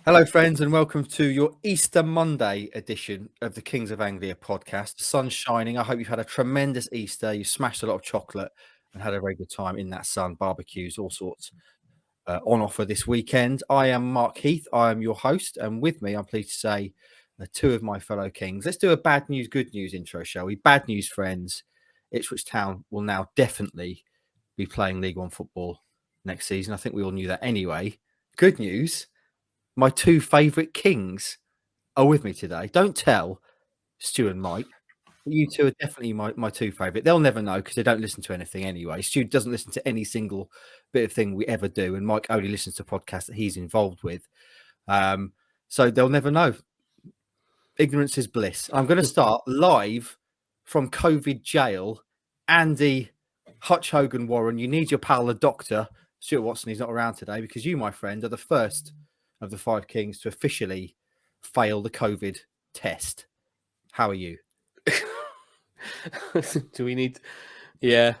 Hello, friends, and welcome to your Easter Monday edition of the Kings of Anglia podcast. The sun's shining. I hope you've had a tremendous Easter. You smashed a lot of chocolate and had a very good time in that sun, barbecues, all sorts on offer this weekend. I am Mark Heath. I am your host, and with me, I'm pleased to say, two of my fellow Kings. Let's do a bad news, good news intro, shall we? Bad news, friends. Ipswich Town will now definitely be playing League One football next season. I think we all knew that anyway. Good news. My two favourite Kings are with me today. Don't tell Stu and Mike. You two are definitely my two favourite. They'll never know because they don't listen to anything anyway. Stu doesn't listen to any single bit of thing we ever do, and Mike only listens to podcasts that he's involved with. So they'll never know. Ignorance is bliss. I'm going to start live from COVID jail. Andy Hutch Hogan Warren, you need your pal, the doctor. Stuart Watson, he's not around today because you, my friend, are the first of the five Kings to officially fail the COVID test. How are you? Do we need? Yeah.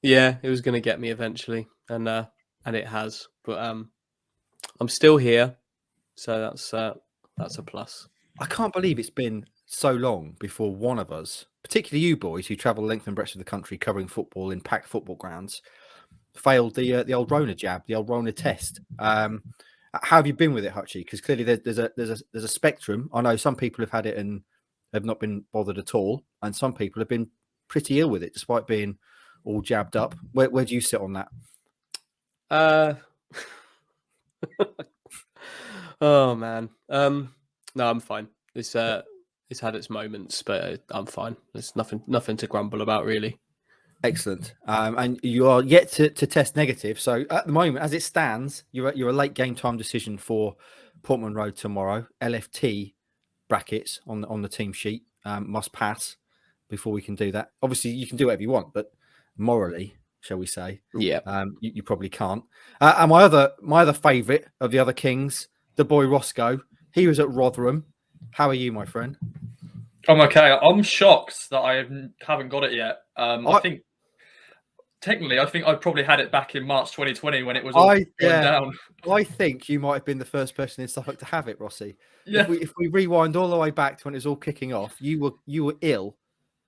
It was going to get me eventually, and it has. But I'm still here, so that's a plus. I can't believe it's been so long before one of us, particularly you boys who travel length and breadth of the country covering football in packed football grounds, failed the old Rona jab, the old Rona test. How have you been with it, Hutchie? Because clearly there's a spectrum. I know some people have had it and have not been bothered at all, and some people have been pretty ill with it despite being all jabbed up. Where do you sit on that? Oh man. No, I'm fine. It's had its moments, but I'm fine. There's nothing to grumble about, really. Excellent. And you are yet to test negative. So at the moment, as it stands, you're a late game time decision for Portman Road tomorrow. LFT brackets on the team sheet must pass before we can do that. Obviously, you can do whatever you want, but morally, shall we say, you probably can't. And my other favourite of the other Kings, the boy Roscoe, he was at Rotherham. How are you, my friend? I'm okay. I'm shocked that I haven't got it yet. I think technically, I probably had it back in March 2020 when it was all going down. I think you might have been the first person in Suffolk to have it, Rossi. Yeah. If we rewind all the way back to when it was all kicking off, you were ill.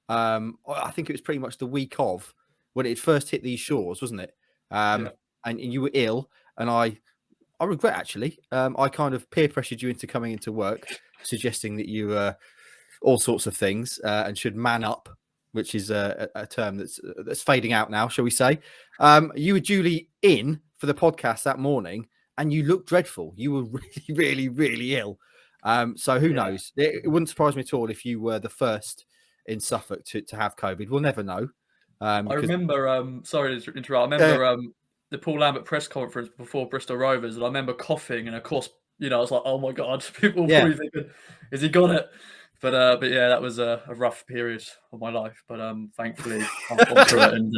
I think it was pretty much the week of when it first hit these shores, wasn't it? And you were ill, and I regret actually. I kind of peer pressured you into coming into work, suggesting that you all sorts of things and should man up, which is a term that's fading out now, shall we say. You were duly in for the podcast that morning, and you looked dreadful. You were really, really, really ill. So who knows? It wouldn't surprise me at all if you were the first in Suffolk to have COVID. We'll never know. I remember, sorry to interrupt, I remember the Paul Lambert press conference before Bristol Rovers, and I remember coughing, and of course, I was like, oh my God, people probably thinking, has he got it? But yeah, that was a rough period of my life. But thankfully, I've gone through it, and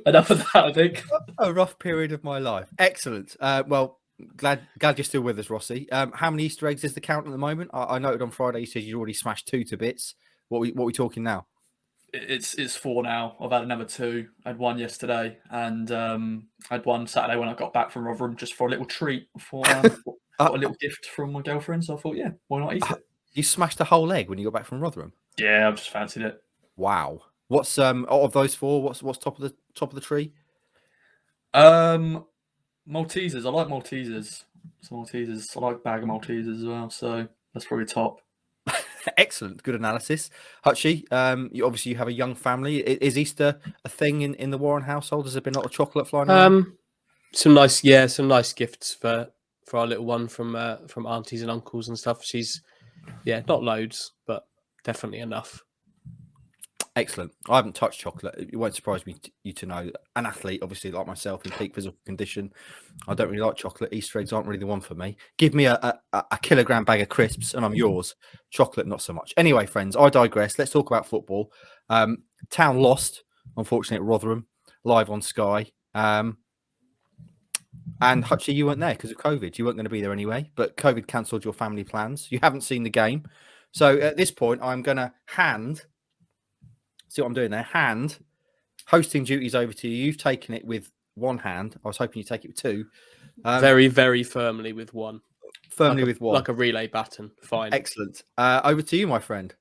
enough of that, I think. A rough period of my life. Excellent. Well, glad you're still with us, Rossi. How many Easter eggs is the count at the moment? I noted on Friday you said you'd already smashed 2 to bits. What we talking now? It's 4 now. I've had another 2. I had 1 yesterday, and I had 1 Saturday when I got back from Rotherham just for a little treat for a little gift from my girlfriend. So I thought, why not eat it? You smashed a whole egg when you got back from Rotherham? Yeah, I've just fancied it. Wow. What's of those 4? What's top of the tree? Maltesers. I like Maltesers. I like bag of Maltesers as well. So that's probably top. Excellent, good analysis, Hutchie. You have a young family. Is Easter a thing in the Warren household? Has there been a lot of chocolate flying around? Some nice gifts for our little one from aunties and uncles and stuff. She's not loads, but definitely enough. Excellent. I haven't touched chocolate. It won't surprise you to know. An athlete, obviously, like myself, in peak physical condition, I don't really like chocolate. Easter eggs aren't really the one for me. Give me a kilogram bag of crisps and I'm yours. Chocolate, not so much. Anyway, friends, I digress. Let's talk about football. Town lost, unfortunately, at Rotherham, live on Sky. And Hutchie, you weren't there because of COVID. You weren't going to be there anyway, but COVID cancelled your family plans. You haven't seen the game. So at this point, I'm going to see what I'm doing there? Hand hosting duties over to you. You've taken it with 1 hand. I was hoping you'd take it with 2. Very, very firmly with one. Firmly with one. Like a relay baton. Fine. Excellent. Over to you, my friend.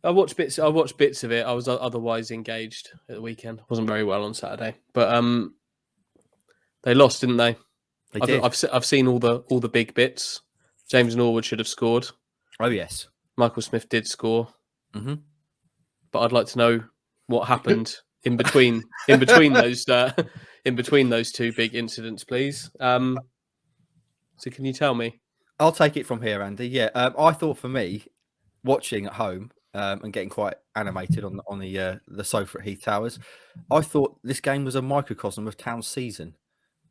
I watched bits of it. I was otherwise engaged at the weekend. Wasn't very well on Saturday, but they lost, didn't they? They did. I've seen all the big bits. James Norwood should have scored. Oh yes. Michael Smith did score. Mm-hmm. But I'd like to know what happened in between those two big incidents, please. So can you tell me? I'll take it from here, Andy. Yeah, I thought for me, watching at home and getting quite animated on the sofa at Heath Towers, I thought this game was a microcosm of Town's season.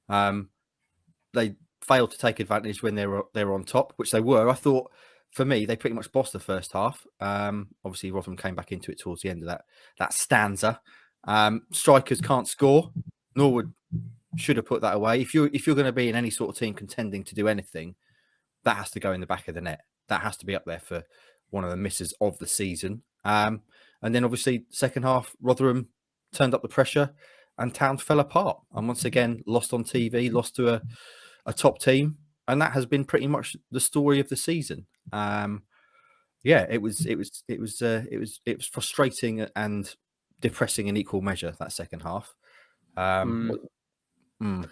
They failed to take advantage when they were on top, which they were. I thought for me, they pretty much bossed the first half. Obviously, Rotherham came back into it towards the end of that stanza. Strikers can't score. Norwood should have put that away. If you're going to be in any sort of team contending to do anything, that has to go in the back of the net. That has to be up there for one of the misses of the season. And then obviously second half, Rotherham turned up the pressure and Town fell apart. And once again, lost on TV, lost to a top team. And that has been pretty much the story of the season. It was frustrating and depressing in equal measure, that second half. Well, can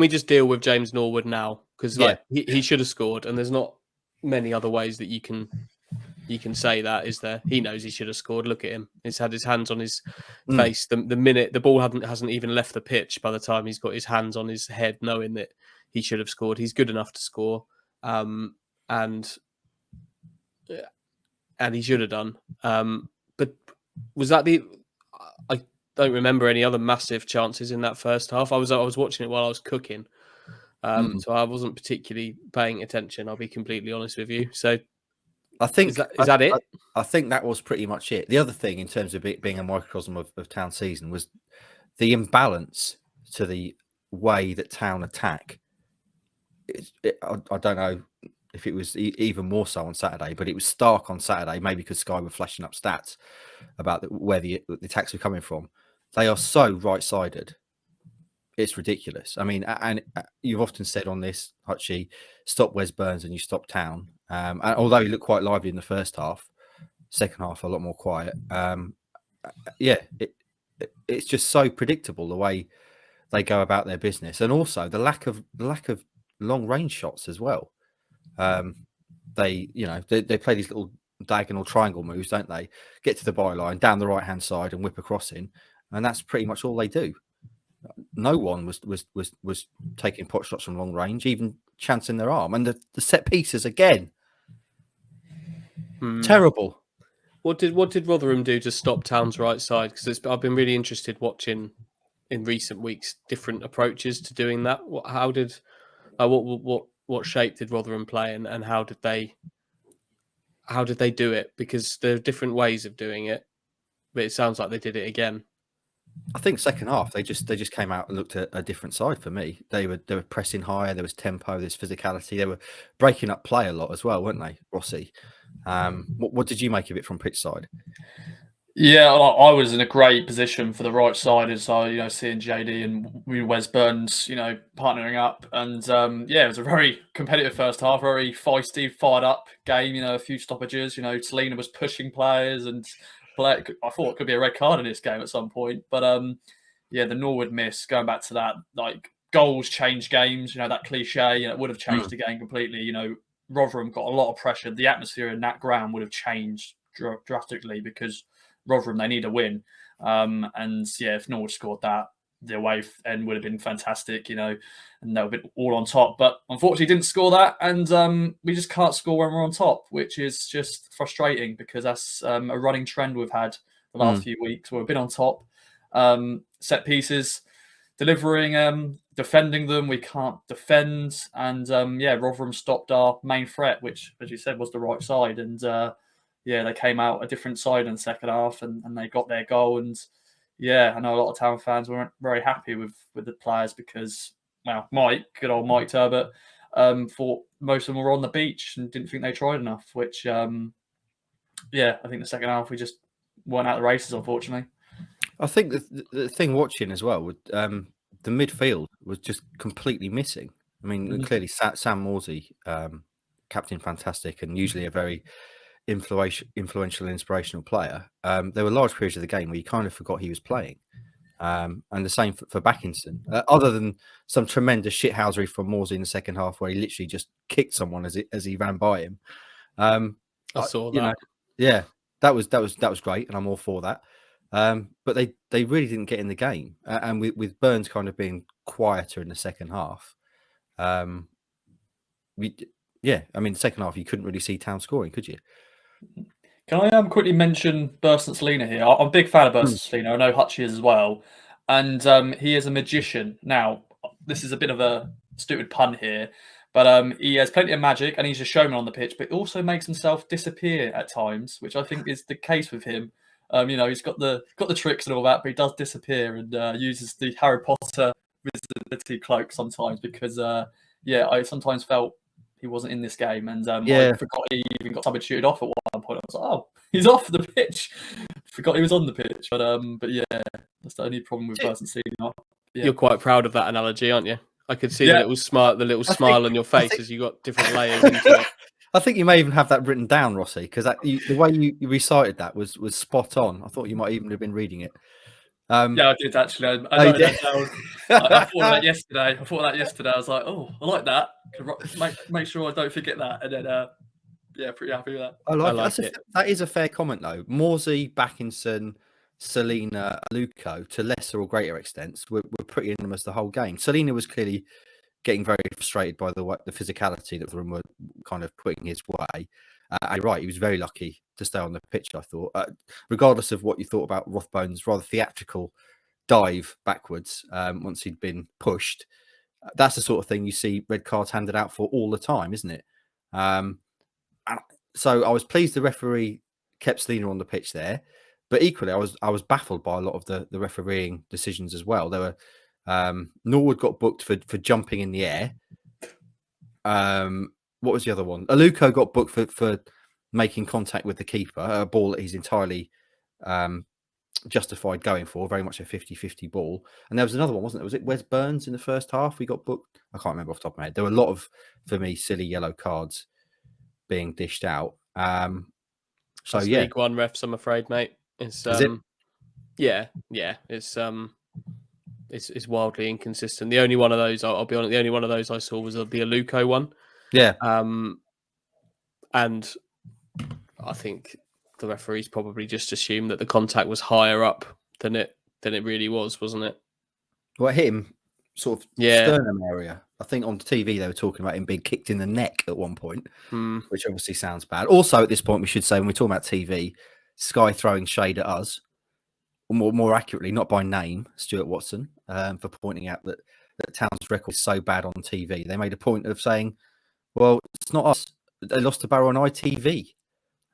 we just deal with James Norwood now? Because he should have scored, and there's not many other ways that you can say that, is there? He knows he should have scored. Look at him; he's had his hands on his face. The minute the ball hasn't even left the pitch, by the time he's got his hands on his head, knowing that he should have scored. He's good enough to score, and he should have done. But was that I don't remember any other massive chances in that first half. I was watching it while I was cooking, so I wasn't particularly paying attention. I'll be completely honest with you. So I think is that it? I think that was pretty much it. The other thing in terms of it being a microcosm of Town season was the imbalance to the way that Town attack. I don't know if it was even more so on Saturday, but it was stark on Saturday, maybe because Sky were flashing up stats about where the attacks were coming from. They are so right-sided. It's ridiculous. I mean, and you've often said on this, Hutchie, stop Wes Burns and you stop Town. And although he looked quite lively in the first half, second half a lot more quiet. It's just so predictable the way they go about their business, and also the lack of long range shots as well. They play these little diagonal triangle moves, don't they? Get to the byline down the right hand side and whip a cross in, and that's pretty much all they do. No one was taking pot shots from long range, even chancing their arm, and the set pieces again. Terrible. What did Rotherham do to stop Town's right side? Because I've been really interested watching in recent weeks different approaches to doing that. What shape did Rotherham play, and how did they do it? Because there are different ways of doing it, but it sounds like they did it again. I think second half they just came out and looked at a different side for me. They were pressing higher. There was tempo. There's physicality. They were breaking up play a lot as well, weren't they, Rossi? What did you make of it from pitch side? Yeah, I was in a great position for the right side, so seeing JD and Wes Burns, partnering up, and it was a very competitive first half, very feisty, fired up game. A few stoppages. Selena was pushing players, and I thought it could be a red card in this game at some point, but the Norwood miss. Going back to that, like goals change games. That cliche. It would have changed the game completely. Rotherham got a lot of pressure. The atmosphere in that ground would have changed drastically because Rotherham, they need a win. If Norwood scored that, the away end would have been fantastic, and they would have been all on top. But unfortunately, didn't score that, and we just can't score when we're on top, which is just frustrating because that's a running trend we've had the last few weeks where we've been on top. Set pieces, delivering, defending them, we can't defend. And Rotherham stopped our main threat, which, as you said, was the right side. And they came out a different side in the second half and they got their goal. And I know a lot of Town fans weren't very happy with the players because, good old Mike Turbot, thought most of them were on the beach and didn't think they tried enough, which, I think the second half we just weren't out of the races, unfortunately. I think the thing watching as well, the midfield was just completely missing. I mean, clearly Sam Morsey, captain, fantastic, and usually a very influential and inspirational player. There were large periods of the game where you kind of forgot he was playing. And the same for Backinson, other than some tremendous shithousery from Morsey in the second half, where he literally just kicked someone as he ran by him. I saw that. That was great, and I'm all for that. But they really didn't get in the game, and with Burns kind of being quieter in the second half, I mean, the second half you couldn't really see Town scoring, could you? Can I quickly mention Burston Selina here? I'm a big fan of Burston Selina. I know Hutchie is as well, and he is a magician. Now, this is a bit of a stupid pun here, but he has plenty of magic, and he's a showman on the pitch. But he also makes himself disappear at times, which I think is the case with him. He's got the tricks and all that, but he does disappear and uses the Harry Potter visibility cloak sometimes because, I sometimes felt he wasn't in this game, and I forgot he even got substituted off at one point. I was like, oh, he's off the pitch. Forgot he was on the pitch, but that's the only problem with Burston Selina. Yeah. You're quite proud of that analogy, aren't you? I could see the little smile on your face as you got different layers into it. I think you may even have that written down, Rossi, because the way you recited that was spot on. I thought you might even have been reading it. Yeah, I did actually. I noted that down. I thought of that yesterday. I was like, oh, I like that. Make sure I don't forget that. And then, pretty happy with that. I like it. That is a fair comment, though. Morsey, Backinson, Selina, Luco, to lesser or greater extents, were pretty anonymous the whole game. Selina was clearly getting very frustrated by the physicality that the room were kind of putting his way. You're right, he was very lucky to stay on the pitch, I thought. Regardless of what you thought about Rothbone's rather theatrical dive backwards once he'd been pushed, that's the sort of thing you see red cards handed out for all the time, isn't it? So I was pleased the referee kept Selina on the pitch there, but equally I was baffled by a lot of the refereeing decisions as well. There were Norwood got booked for jumping in the air. What was the other one? Aluko got booked for making contact with the keeper, a ball that he's entirely justified going for, very much a 50-50 ball. And there was another one, wasn't there? Was it Wes Burns in the first half? We got booked. I can't remember off the top of my head. There were a lot of, for me, silly yellow cards being dished out. League One refs, I'm afraid, mate. It's it's wildly inconsistent. The only one of those, I'll be honest, the only one of those I saw was the Aluko one. Yeah. And I think the referees probably just assumed that the contact was higher up than it really was, wasn't it? Well, it hit him sort of sternum area. I think on TV they were talking about him being kicked in the neck at one point, which obviously sounds bad. Also, at this point, we should say when we're talking about TV, Sky throwing shade at us, or more accurately, not by name, Stuart Watson, for pointing out that Town's record is so bad on TV. They made a point of saying, well, it's not us. They lost to Barrow on ITV.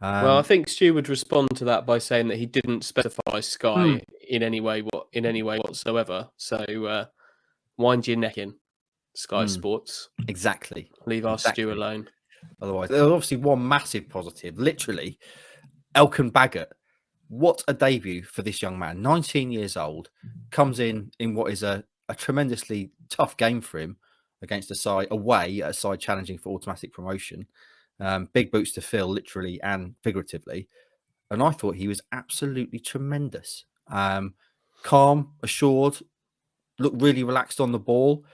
Well, I think Stu would respond to that by saying that he didn't specify Sky in any way whatsoever. So wind your neck in, Sky Sports. Exactly. Leave our Stu alone. Otherwise, there was obviously one massive positive. Literally, Elkan Baggott. What a debut for this young man. 19 years old, comes in what is a tremendously tough game for him against a side challenging for automatic promotion. Big boots to fill, literally and figuratively. And I thought he was absolutely tremendous. Calm, assured, looked really relaxed on the ball.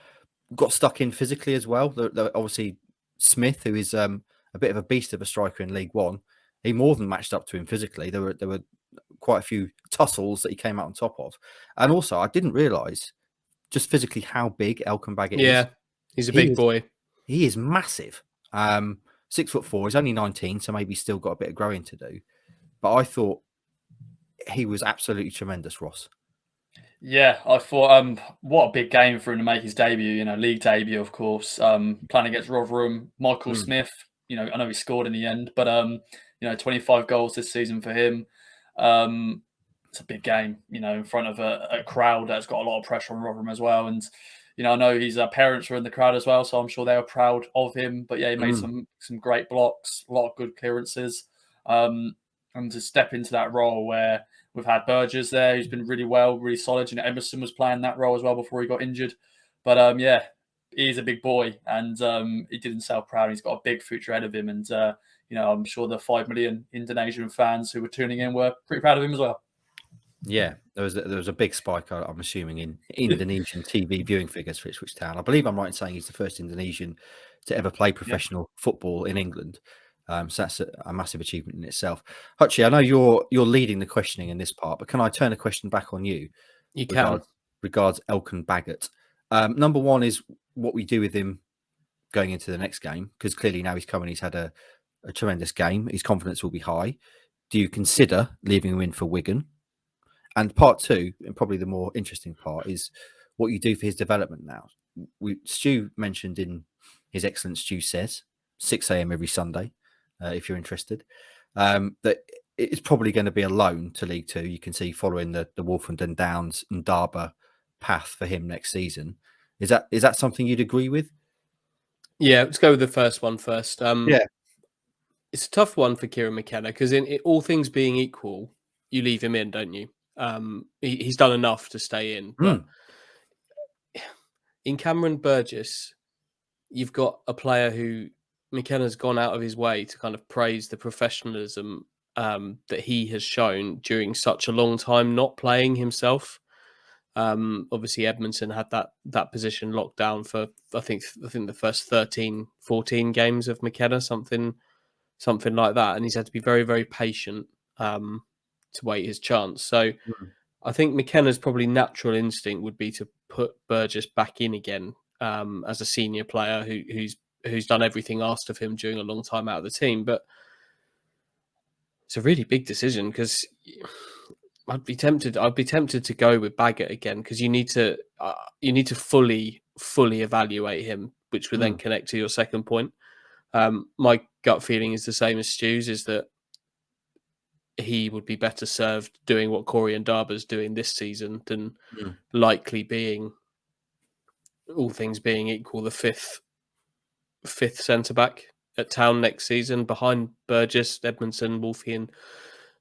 Got stuck in physically as well. Obviously, Smith, who is a bit of a beast of a striker in League One, he more than matched up to him physically. There were quite a few tussles that he came out on top of. And also, I didn't realise just physically how big Elkan Baggott is. Yeah, he's a big boy. He is massive. 6'4". He's only 19, so maybe still got a bit of growing to do. But I thought he was absolutely tremendous, Ross. Yeah, I thought what a big game for him to make his debut. League debut, of course. Playing against Rotherham, Michael Smith. I know he scored in the end, but 25 goals this season for him. It's a big game, in front of a crowd that's got a lot of pressure on Rotherham as well. And I know his parents were in the crowd as well, so I'm sure they were proud of him. But yeah, he made some great blocks, a lot of good clearances, and to step into that role where We've had Burgess there, who's been really well, really solid. You know, Emerson was playing that role as well before he got injured. But yeah, he is a big boy, and he did himself proud. He's got a big future ahead of him, and I'm sure the 5 million Indonesian fans who were tuning in were pretty proud of him as well. Yeah, there was a big spike, I'm assuming, in Indonesian TV viewing figures for Ipswich Town. I believe I'm right in saying he's the first Indonesian to ever play professional football in England. So that's a massive achievement in itself. Hutchie, I know you're leading the questioning in this part, but can I turn a question back on you? You can. Regards Elkan Baggott. Number one is what we do with him going into the next game, because clearly now he's had a tremendous game. His confidence will be high. Do you consider leaving him in for Wigan? And part two, and probably the more interesting part, is what you do for his development now. Stu mentioned in his excellent Stu Says, 6 a.m. every Sunday, if you're interested, that it's probably going to be a loan to League Two. You can see following the Wolfenden Downs and Darber path for him next season. Is that something you'd agree with? Yeah, let's go with the first one first. Yeah. It's a tough one for Kieran McKenna because in all things being equal, you leave him in, don't you? He's done enough to stay in, but in Cameron Burgess, you've got a player who McKenna's gone out of his way to kind of praise the professionalism that he has shown during such a long time not playing himself. Obviously Edmondson had that position locked down for I think the first 13, 14 games of McKenna, something like that, and he's had to be very, very patient to wait his chance. So I think McKenna's probably natural instinct would be to put Burgess back in again as a senior player who's done everything asked of him during a long time out of the team. But it's a really big decision because I'd be tempted to go with Baggott again because you need to fully evaluate him, which would then connect to your second point. My gut feeling is the same as Stu's, is that he would be better served doing what Corey and Darber's doing this season than likely being, all things being equal, the fifth centre-back at Town next season behind Burgess, Edmondson, Wolfie and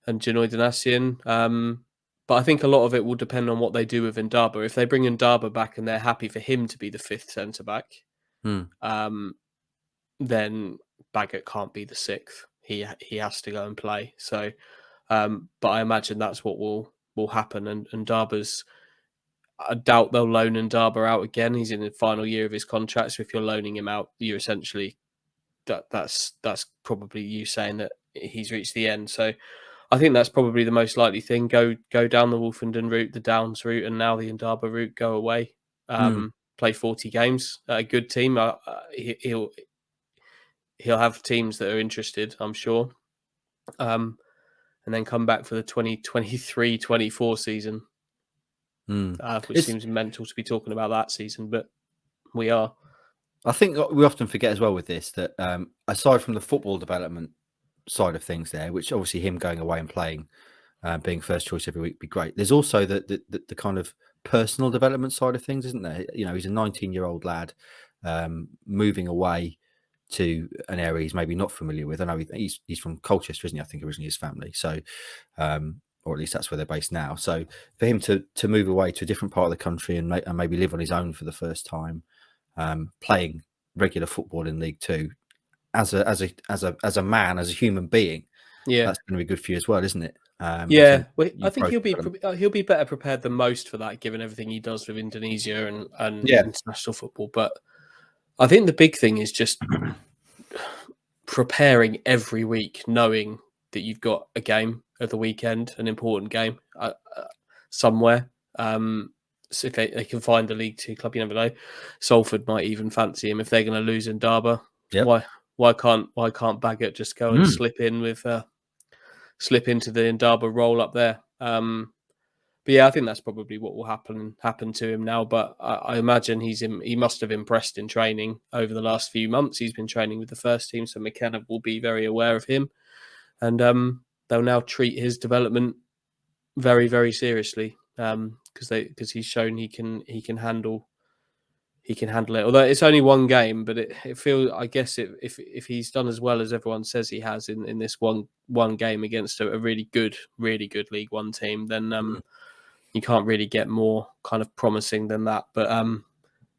Janoy Donasian. But I think a lot of it will depend on what they do with Ndaba. If they bring Ndaba back and they're happy for him to be the fifth centre-back, then Baggott can't be the sixth. He has to go and play. So, but I imagine that's what will happen. And Darber's, I doubt they'll loan Ndaba out again. He's in the final year of his contract. So if you're loaning him out, you're essentially that's probably you saying that he's reached the end. So I think that's probably the most likely thing. Go down the Wolfenden route, the Downs route, and now the Ndaba route. Go away, play 40 games. A good team. He'll have teams that are interested, I'm sure. And then come back for the 2023-24 season, which seems mental to be talking about that season, but we are. I think we often forget as well with this that aside from the football development side of things there, which obviously him going away and playing, being first choice every week would be great. There's also the kind of personal development side of things, isn't there? You know, he's a 19-year-old lad moving away to an area he's maybe not familiar with. I know he's from Colchester, isn't he? I think originally his family. So, or at least that's where they're based now. So for him to move away to a different part of the country and maybe live on his own for the first time, playing regular football in League Two as a man, as a human being, that's going to be good for you as well, isn't it? Well, I think he'll be better prepared than most for that, given everything he does with Indonesia and international football. But I think the big thing is just preparing every week, knowing that you've got a game at the weekend, an important game somewhere. So if they can find a League Two club, you never know. Salford might even fancy him if they're going to lose in Ndaba. Why can't Baggott just go and slip into the Ndaba role up there? But yeah, I think that's probably what will happen to him now. But I imagine he must have impressed in training over the last few months. He's been training with the first team, so McKenna will be very aware of him, and they'll now treat his development very, very seriously because he's shown he can handle handle it. Although it's only one game, but it feels, I guess, if he's done as well as everyone says he has in this one game against a really good League One team, then you can't really get more kind of promising than that. But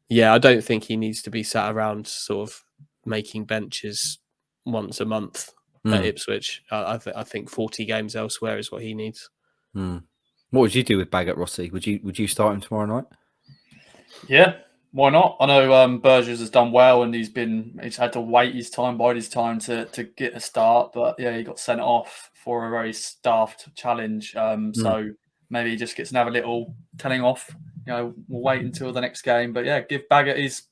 yeah, I don't think he needs to be sat around sort of making benches once a month at Ipswich. I think 40 games elsewhere is what he needs. What would you do with Baggett, Rossi? Would you start him tomorrow night? Yeah, why not? I know Burgess has done well, and he's had to bide his time to get a start. But yeah, he got sent off for a very staffed challenge. So maybe he just gets another little telling off. We'll wait until the next game. But yeah, give Baggett his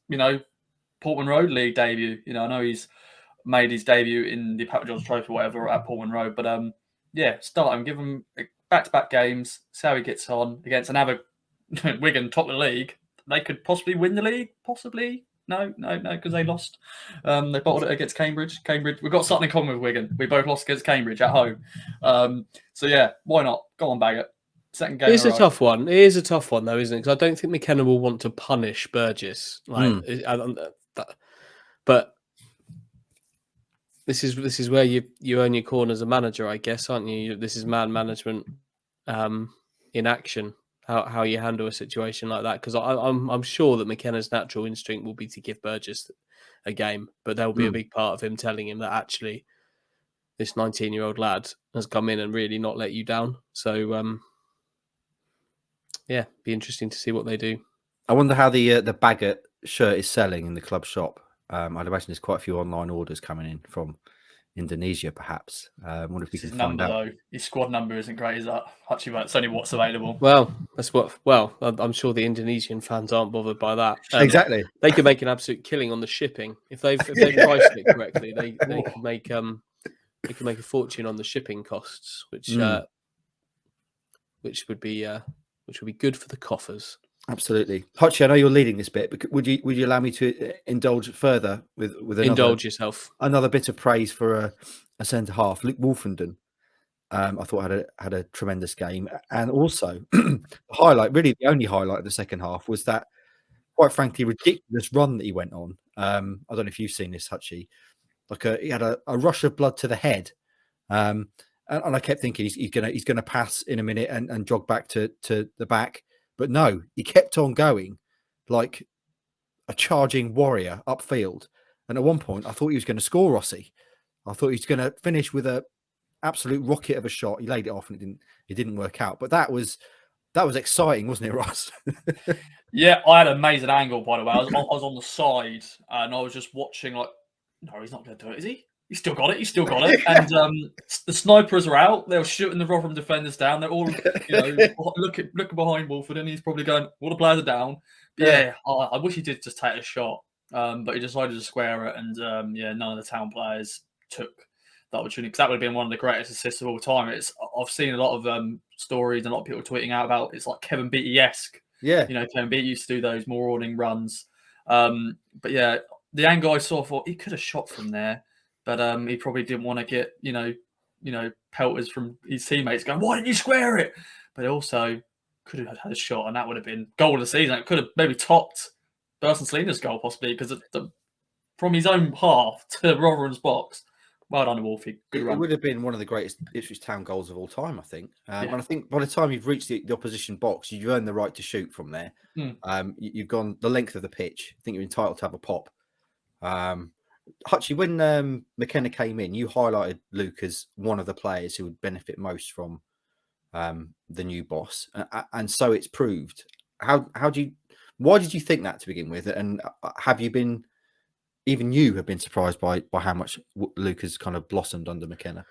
Portman Road League debut. I know he's made his debut in the Pat John's Trophy or whatever at Portman Road. But yeah, start him. Give him back-to-back games. See how he gets on against another Wigan top of the league. They could possibly win the league, possibly. No, because they lost. They bottled it against Cambridge. We've got something in common with Wigan. We both lost against Cambridge at home. So yeah, why not? Go on, Baggett. Second game. It's a tough one. It is a tough one, though, isn't it? Because I don't think McKenna will want to punish Burgess. But this is where you earn your corner as a manager, I guess, aren't you? This is man management in action. How you handle a situation like that, because I'm sure that McKenna's natural instinct will be to give Burgess a game, but there will be a big part of him telling him that actually this 19-year-old lad has come in and really not let you down. So yeah, be interesting to see what they do. I wonder how the Baggett shirt is selling in the club shop. I'd imagine there's quite a few online orders coming in from Indonesia, perhaps. I wonder if we can find out. Though his squad number isn't great, is that? Actually, it's only what's available. Well, I'm sure the Indonesian fans aren't bothered by that. Exactly. They could make an absolute killing on the shipping if they've priced it correctly. They can make a fortune on the shipping costs, which would be good for the coffers. Absolutely. Hutchie, I know you're leading this bit, but would you allow me to indulge further with another bit of praise for a centre half, Luke Wolfenden? I thought had a tremendous game, and also the only highlight of the second half was that, quite frankly, ridiculous run that he went on. I don't know if you've seen this, Hutchie. He had a rush of blood to the head, and I kept thinking he's gonna pass in a minute and jog back to the back. But no, he kept on going like a charging warrior upfield. And at one point, I thought he was going to score, Rossi. I thought he was going to finish with a absolute rocket of a shot. He laid it off and it didn't work out. But that was exciting, wasn't it, Ross? Yeah, I had an amazing angle, by the way. I was on the side and I was just watching no, he's not going to do it, is he? He's still got it. And the snipers are out. They were shooting the Rotherham defenders down. They're all, looking behind Wolford, and he's probably going, all the players are down. Yeah, I wish he did just take a shot. But he decided to square it. And none of the town players took the opportunity, because that would have been one of the greatest assists of all time. I've seen a lot of stories and a lot of people tweeting out about it's like Kevin Beattie-esque. Yeah. Kevin Beattie used to do those marauding runs. But yeah, the angle I saw, thought he could have shot from there. But he probably didn't want to get, pelters from his teammates going, why didn't you square it? But also could have had a shot, and that would have been goal of the season. It could have maybe topped Burson Salinas' goal, possibly, because from his own half to Rotherham's box. Well done, Wolfie. Good run. It would have been one of the greatest Ipswich Town goals of all time, I think. And I think by the time you've reached the opposition box, you've earned the right to shoot from there. You've gone the length of the pitch. I think you're entitled to have a pop. Hutchie, when McKenna came in, you highlighted Luke as one of the players who would benefit most from the new boss, and so it's proved. Why did you think that to begin with, and have you been surprised by how much Luke has kind of blossomed under McKenna?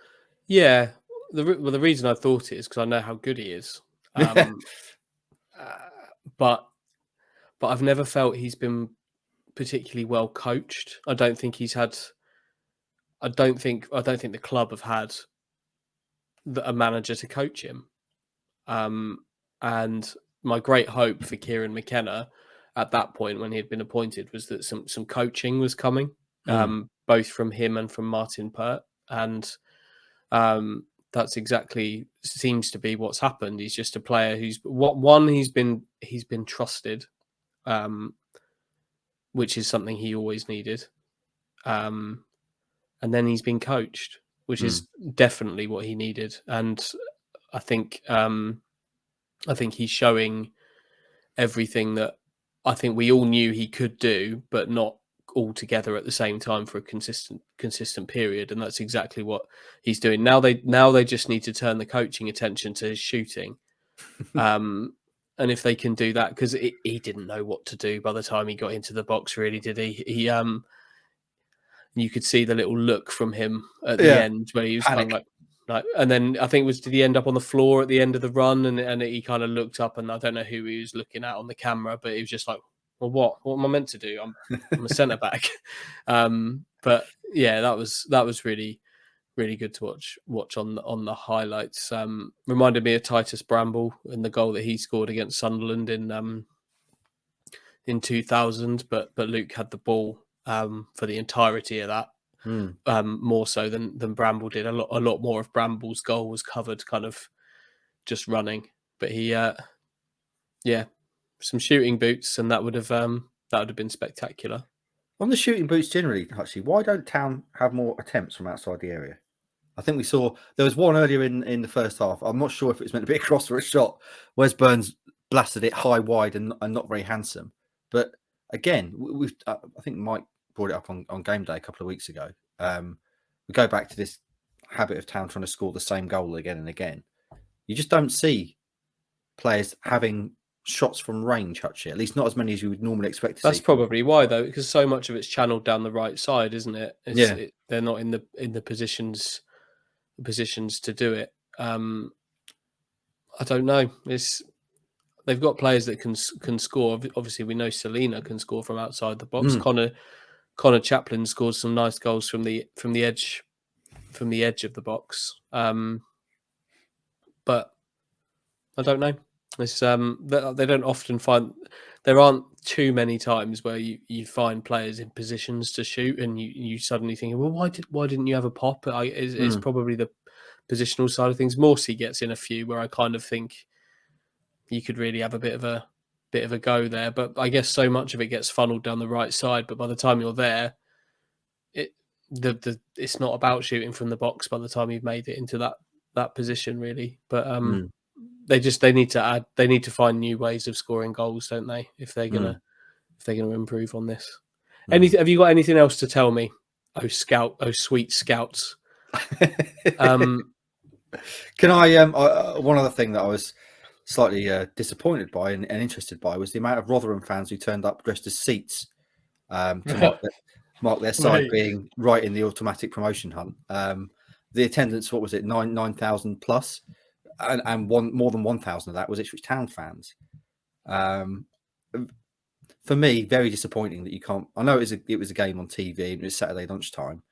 Yeah, the reason I thought it is because I know how good he is, but I've never felt he's been particularly well coached. I don't think the club have had a manager to coach him. And my great hope for Kieran McKenna at that point, when he had been appointed, was that some coaching was coming, both from him and from Martin Pert. And that's exactly seems to be what's happened. He's just a player who's been trusted. which is something he always needed. And then he's been coached, which is definitely what he needed. And I think he's showing everything that I think we all knew he could do, but not all together at the same time for a consistent period. And that's exactly what he's doing. Now they just need to turn the coaching attention to his shooting. And if they can do that, because he didn't know what to do by the time he got into the box, really, did he? You could see the little look from him at the end where he was kind of like, and then I think did he end up on the floor at the end of the run, and he kind of looked up, and I don't know who he was looking at on the camera, but he was just like, well, what am I meant to do? I'm a centre back. But yeah, that was really, really good to watch on the highlights. Reminded me of Titus Bramble and the goal that he scored against Sunderland in 2000, but Luke had the ball for the entirety of that, more so than Bramble did. A lot more of Bramble's goal was covered kind of just running, but he some shooting boots, and that would have been spectacular. On the shooting boots generally, actually, why don't Town have more attempts from outside the area? I think we saw there was one earlier in the first half. I'm not sure if it was meant to be a cross or a shot. Wes Burns blasted it high, wide, and not very handsome. But again, I think Mike brought it up on game day a couple of weeks ago. We go back to this habit of Town trying to score the same goal again and again. You just don't see players having shots from range, Hutchie. At least not as many as you would normally expect to see. That's probably why, though, because so much of it's channeled down the right side, isn't it? They're not in the positions to do it. I don't know. They've got players that can score. Obviously, we know Selena can score from outside the box. Connor Chaplin scored some nice goals from the edge of the box. But I don't know. It's they don't often find. There aren't too many times where you find players in positions to shoot, and you suddenly think, well, why didn't you have a pop? It's probably the positional side of things. Morsey gets in a few where I kind of think you could really have a bit of a go there, but I guess so much of it gets funneled down the right side. But by the time you're there, it's not about shooting from the box by the time you've made it into that position, really. But they need to find new ways of scoring goals, don't they? If they're gonna improve on this. Have you got anything else to tell me? Oh sweet scouts. Can I? One other thing that I was slightly disappointed by and interested by was the amount of Rotherham fans who turned up dressed as seats to mark their side being right in the automatic promotion hunt. The attendance, what was it, 9,000 plus, and more than 1,000 of that was Ipswich Town fans. For me, very disappointing that you can't. I know it was a game on TV and it was Saturday lunchtime,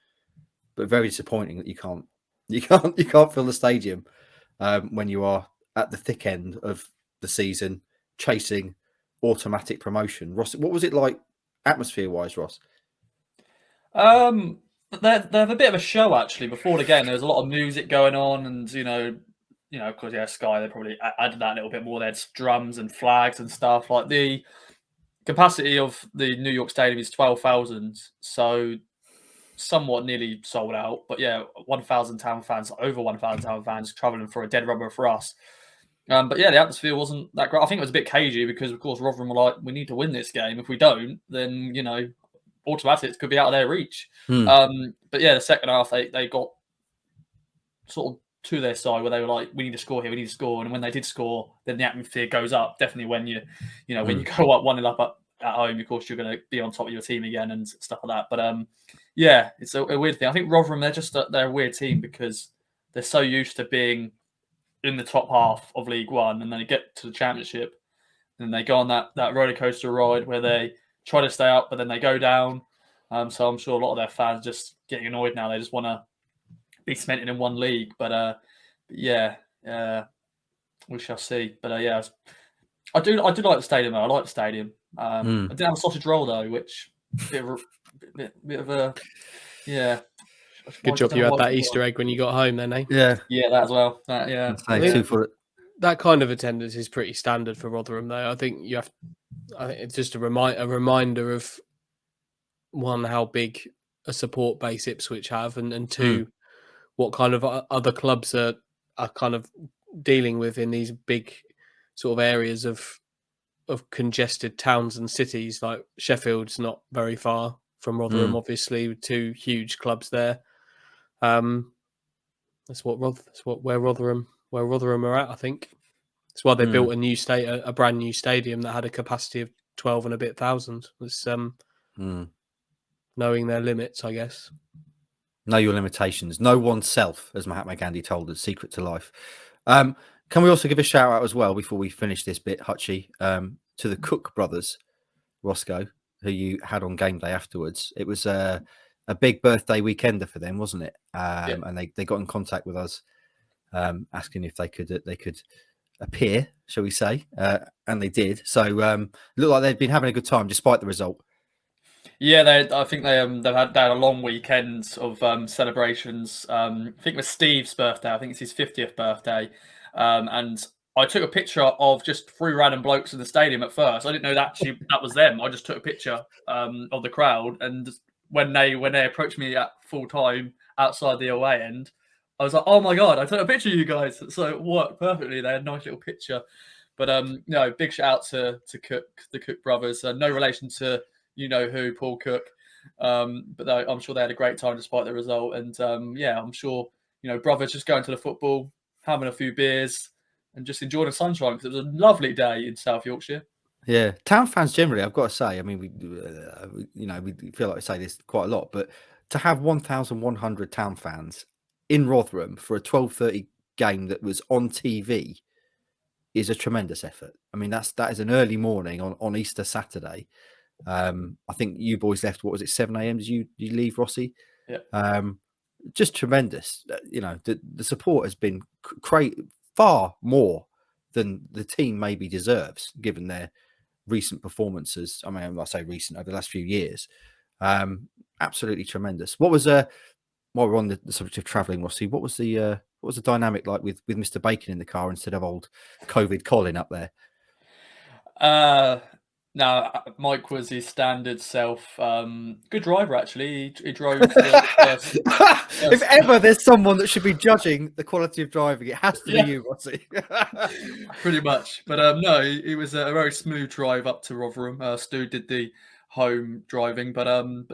but very disappointing that you can't fill the stadium when you are at the thick end of the season chasing automatic promotion. Ross, what was it like atmosphere-wise, Ross? They have a bit of a show actually before the game. There was a lot of music going on, and of course, Sky, they probably added that a little bit more. They had drums and flags and stuff. Like the capacity of the New York Stadium is 12,000, so somewhat nearly sold out. But yeah, 1,000 Town fans, over 1,000 Town fans travelling for a dead rubber for us. But yeah, the atmosphere wasn't that great. I think it was a bit cagey because, of course, Rotherham were like, we need to win this game. If we don't, then, automatics could be out of their reach. But yeah, the second half, they got sort of to their side where they were like, we need to score here, we need to score. And when they did score, then the atmosphere goes up. Definitely when when you go up 1-0 up at home, of course, you're going to be on top of your team again and stuff like that. But yeah, it's a weird thing. I think Rotherham, they're a weird team because they're so used to being in the top half of League One, and then they get to the Championship, and they go on that roller coaster ride where they try to stay up, but then they go down. So I'm sure a lot of their fans are just getting annoyed now. They just want to be cemented in one league. But yeah, we shall see. But yeah, I do like the stadium though. I like the stadium. I didn't have a sausage roll though, which bit of a yeah. Good job you had that Easter egg when you got home then, eh? Yeah, that as well. That kind of attendance is pretty standard for Rotherham, though. I think it's just a reminder of one, how big a support base Ipswich have, and two, what kind of other clubs are kind of dealing with in these big sort of areas of congested towns and cities. Like Sheffield's not very far from Rotherham, obviously, with two huge clubs there. That's where Rotherham are at, I think. That's why they built a brand new stadium that had a capacity of 12 and a bit thousand. It's knowing their limits, I guess. Know your limitations. Know oneself, as Mahatma Gandhi told us. Secret to life. Can we also give a shout out as well before we finish this bit, Hutchie, to the Cook brothers, Roscoe, who you had on game day afterwards. It was a big birthday weekender for them, wasn't it? And they got in contact with us, asking if they could appear, shall we say, and they did. So looked like they'd been having a good time despite the result. Yeah, I think they had a long weekend of celebrations. I think it was Steve's birthday. I think it's his 50th birthday, and I took a picture of just 3 random blokes in the stadium at first. I didn't know that was them. I just took a picture of the crowd, and when they approached me at full time outside the away end, I was like, "Oh my god!" I took a picture of you guys, so it worked perfectly. They had a nice little picture. But big shout out to the Cook brothers. No relation to you know who, Paul Cook. But I'm sure they had a great time despite the result. And I'm sure brothers just going to the football, having a few beers, and just enjoying the sunshine because it was a lovely day in South Yorkshire. Yeah, town fans generally, I've got to say, I mean, we feel like we say this quite a lot, but to have 1,100 town fans in Rotherham for a 12:30 game that was on TV is a tremendous effort. I mean, that is an early morning on Easter Saturday. I think you boys left, what was it, 7 a.m. Did you leave, Rossi? Yeah. Just tremendous. The support has been far more than the team maybe deserves, given their recent performances. I mean, I say recent, over the last few years. Absolutely tremendous. What was while we're on the subject of travelling, Rossi, what was the dynamic like with Mr. Bacon in the car instead of old COVID Colin up there? No, Mike was his standard self. Good driver, actually. He drove the first. If ever there's someone that should be judging the quality of driving, it has to be you, Rossi. Pretty much. But no, it was a very smooth drive up to Rotherham. Stu did the home driving, but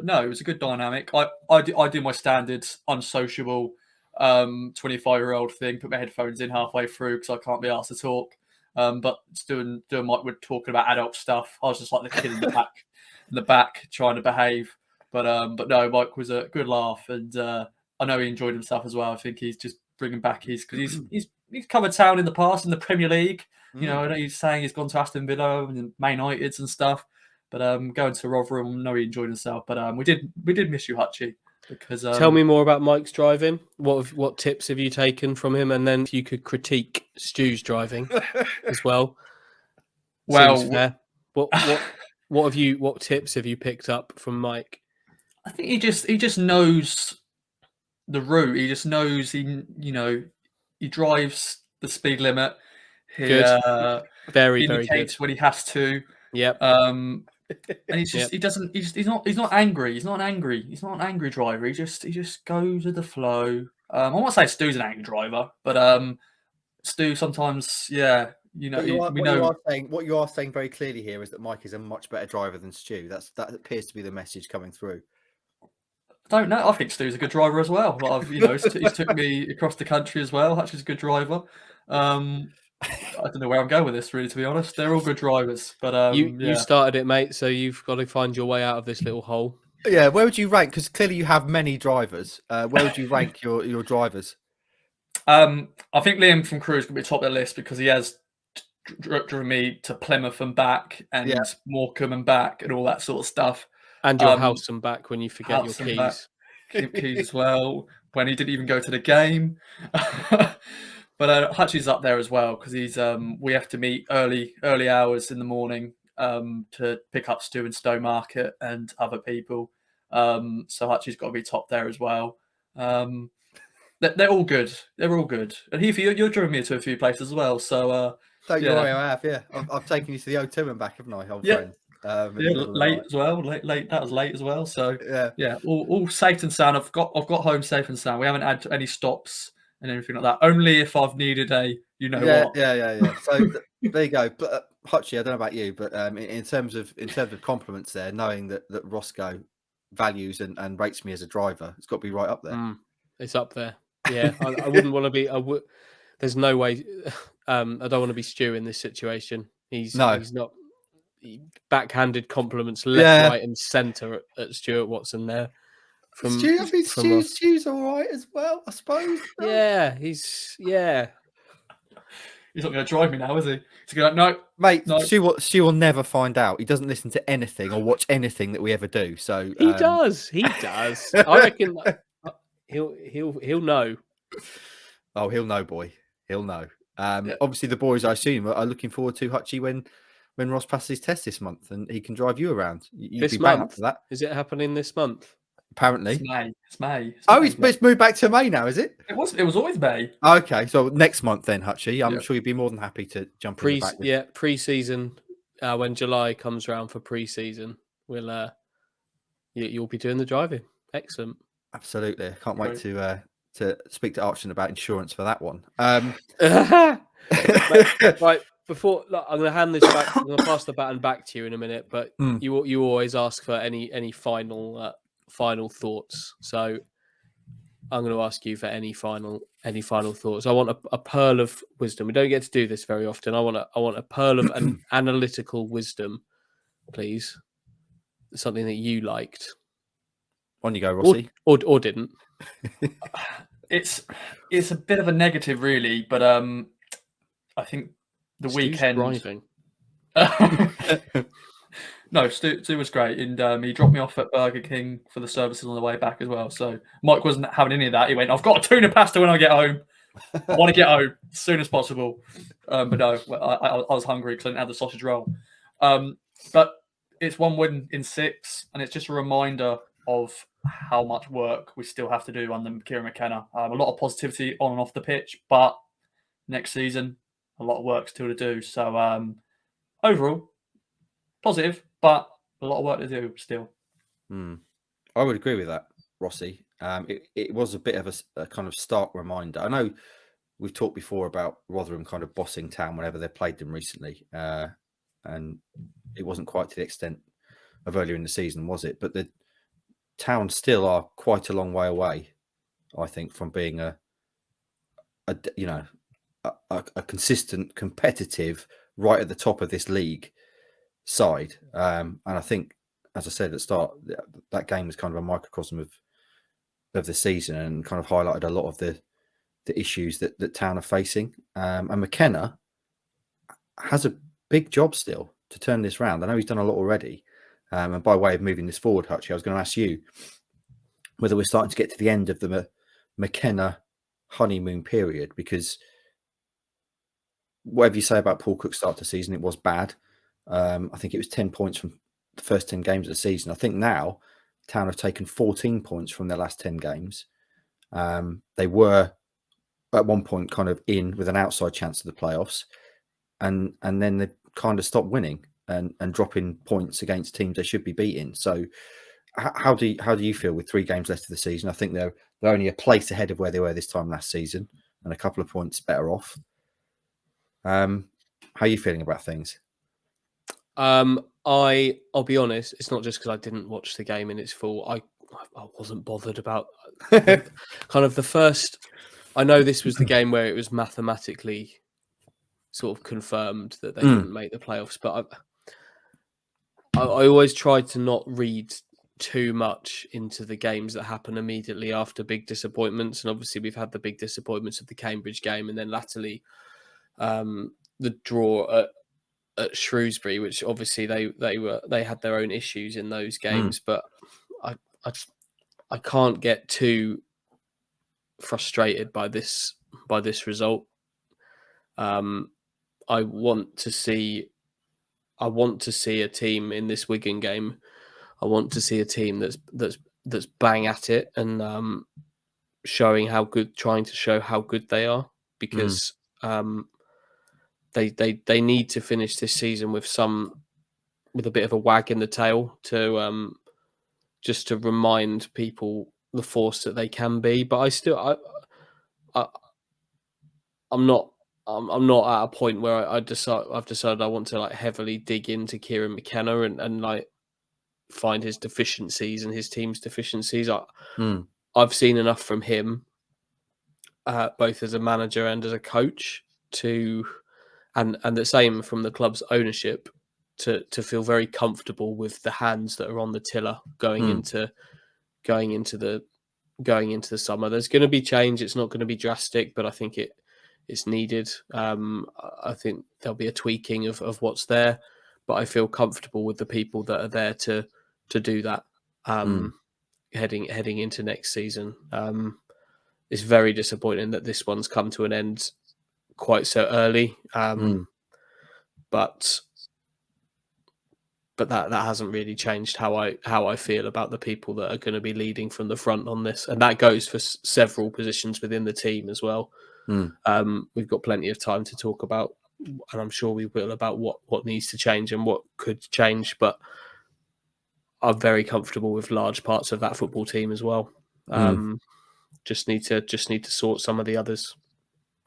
no, it was a good dynamic. I do my standard unsociable 25-year-old thing, put my headphones in halfway through because I can't be asked to talk. But Stu and Mike were talking about adult stuff. I was just like the kid in the back trying to behave. But no, Mike was a good laugh, and I know he enjoyed himself as well. I think he's just bringing back because he's covered town in the past in the Premier League. I know he's saying he's gone to Aston Villa and Man United and stuff. But going to Rotherham, I know he enjoyed himself. But we did miss you, Hutchie. Because tell me more about Mike's driving. What tips have you taken from him? And then if you could critique Stu's driving as well. Well, seems fair. What tips have you picked up from Mike? I think he just knows the route. He just knows he drives the speed limit. He very indicates good when he has to. Yep. And he's just he's not angry. He's not an angry driver. He just goes with the flow. I won't say Stu's an angry driver, but Stu sometimes, yeah, What you are saying very clearly here is that Mike is a much better driver than Stu. That appears to be the message coming through. I don't know. I think Stu's a good driver as well. He's took me across the country as well. Actually, he's a good driver. I don't know where I'm going with this, really, to be honest. They're all good drivers, but you started it, mate. So you've got to find your way out of this little hole. Yeah, where would you rank? Because clearly you have many drivers. Where would you rank your drivers? I think Liam from Crewe is going to be top of the list because he has driven me to Plymouth and back, and Morecambe and back, and all that sort of stuff. And your house and back when you forget your keys. Keys as well. When he didn't even go to the game. But Hutchie's up there as well because he's. We have to meet early hours in the morning to pick up Stu in Stowe Market and other people. So Hutchie's got to be top there as well. They're all good. They're all good. And Heath, you're driven me to a few places as well. So Don't you worry, I have. Yeah, I've taken you to the O2 and back, haven't I, old friend? Late as well. Late. That was late as well. So yeah, all safe and sound. I've got home safe and sound. We haven't had any stops and anything like that. Only if I've needed a, what. Yeah. So there you go. But Hutchie, I don't know about you, but in terms of compliments, there, knowing that Roscoe values and rates me as a driver, it's got to be right up there. It's up there. Yeah, I wouldn't want to be. There's no way. I don't want to be Stu in this situation. He's not. Backhanded compliments left, right, and centre at Stuart Watson there. Stu's all right as well, I suppose. Yeah, he's not going to drive me now, is he? He's going to no, mate. No. Stu will never find out. He doesn't listen to anything or watch anything that we ever do. So he does. He does. I reckon he'll know. Oh, he'll know, boy. He'll know. Obviously, the boys, I assume, are looking forward to Hutchie when Ross passes his test this month and he can drive you around. You'd this be bang month? Up for that. Is it happening this month? Apparently. It's May. It's moved back to May now, is it? It was always May. Okay, so next month then, Hutchie. I'm sure you'd be more than happy to jump in the back. Pre-season. When July comes around for pre-season, we'll you'll be doing the driving. Excellent. Absolutely. I can't wait to speak to Archon about insurance for that one. Right. Before I'm going to hand this back, I'm going to pass the baton back to you in a minute. But you always ask for any final thoughts. So I'm going to ask you for any final thoughts. I want a pearl of wisdom. We don't get to do this very often. I want a pearl of an analytical wisdom, please. Something that you liked. On you go, Rossi. Or didn't. It's a bit of a negative, really, but I think the weekend. Driving. No, Stu was great, and he dropped me off at Burger King for the services on the way back as well. So Mike wasn't having any of that. He went, "I've got a tuna pasta when I get home. I want to get home as soon as possible." But no, I was hungry because I didn't have the sausage roll. But it's 1 win in 6, and it's just a reminder of how much work we still have to do under Kieran McKenna. A lot of positivity on and off the pitch, but next season, a lot of work still to do. So overall, positive, but a lot of work to do still. I would agree with that, Rossi. It was a bit of a kind of stark reminder. I know we've talked before about Rotherham kind of bossing town whenever they played them recently, and it wasn't quite to the extent of earlier in the season, was it? But the town still are quite a long way away, I think, from being a consistent, competitive, right at the top of this league side. And I think, as I said at the start, that game was kind of a microcosm of the season and kind of highlighted a lot of the issues that Town are facing. And McKenna has a big job still to turn this round. I know he's done a lot already. And by way of moving this forward, Hutchie, I was going to ask you whether we're starting to get to the end of the McKenna honeymoon period, because whatever you say about Paul Cook's start to the season, it was bad. I think it was 10 points from the first 10 games of the season. I think now Town have taken 14 points from their last 10 games. They were at one point kind of in with an outside chance of the playoffs, and then they kind of stopped winning and dropping points against teams they should be beating. So how do you feel with 3 games left of the season? I think they're only a place ahead of where they were this time last season and a couple of points better off. How are you feeling about things? I'll be honest, it's not just because I didn't watch the game in its full. I wasn't bothered about kind of the first. I know this was the game where it was mathematically sort of confirmed that they didn't make the playoffs, but I always tried to not read too much into the games that happen immediately after big disappointments. And obviously we've had the big disappointments of the Cambridge game and then latterly the draw at Shrewsbury, which obviously they had their own issues in those games, but I can't get too frustrated by this result. I want to see a team in this Wigan game. I want to see a team that's bang at it and trying to show how good they are, because they need to finish this season with some a bit of a wag in the tail to just to remind people the force that they can be. But I'm not at a point where I've decided I want to like heavily dig into Kieran McKenna and like find his deficiencies and his team's deficiencies. I've seen enough from him, both as a manager and as a coach, and the same from the club's ownership to feel very comfortable with the hands that are on the tiller going into the summer. There's going to be change. It's not going to be drastic, but I think it's needed. I think there'll be a tweaking of what's there, but I feel comfortable with the people that are there to do that. Heading into next season. It's very disappointing that this one's come to an end quite so early. But that hasn't really changed how I feel about the people that are going to be leading from the front on this, and that goes for several positions within the team as well. We've got plenty of time to talk about, and I'm sure we will, about what needs to change and what could change. But I'm very comfortable with large parts of that football team as well. Just need to sort some of the others.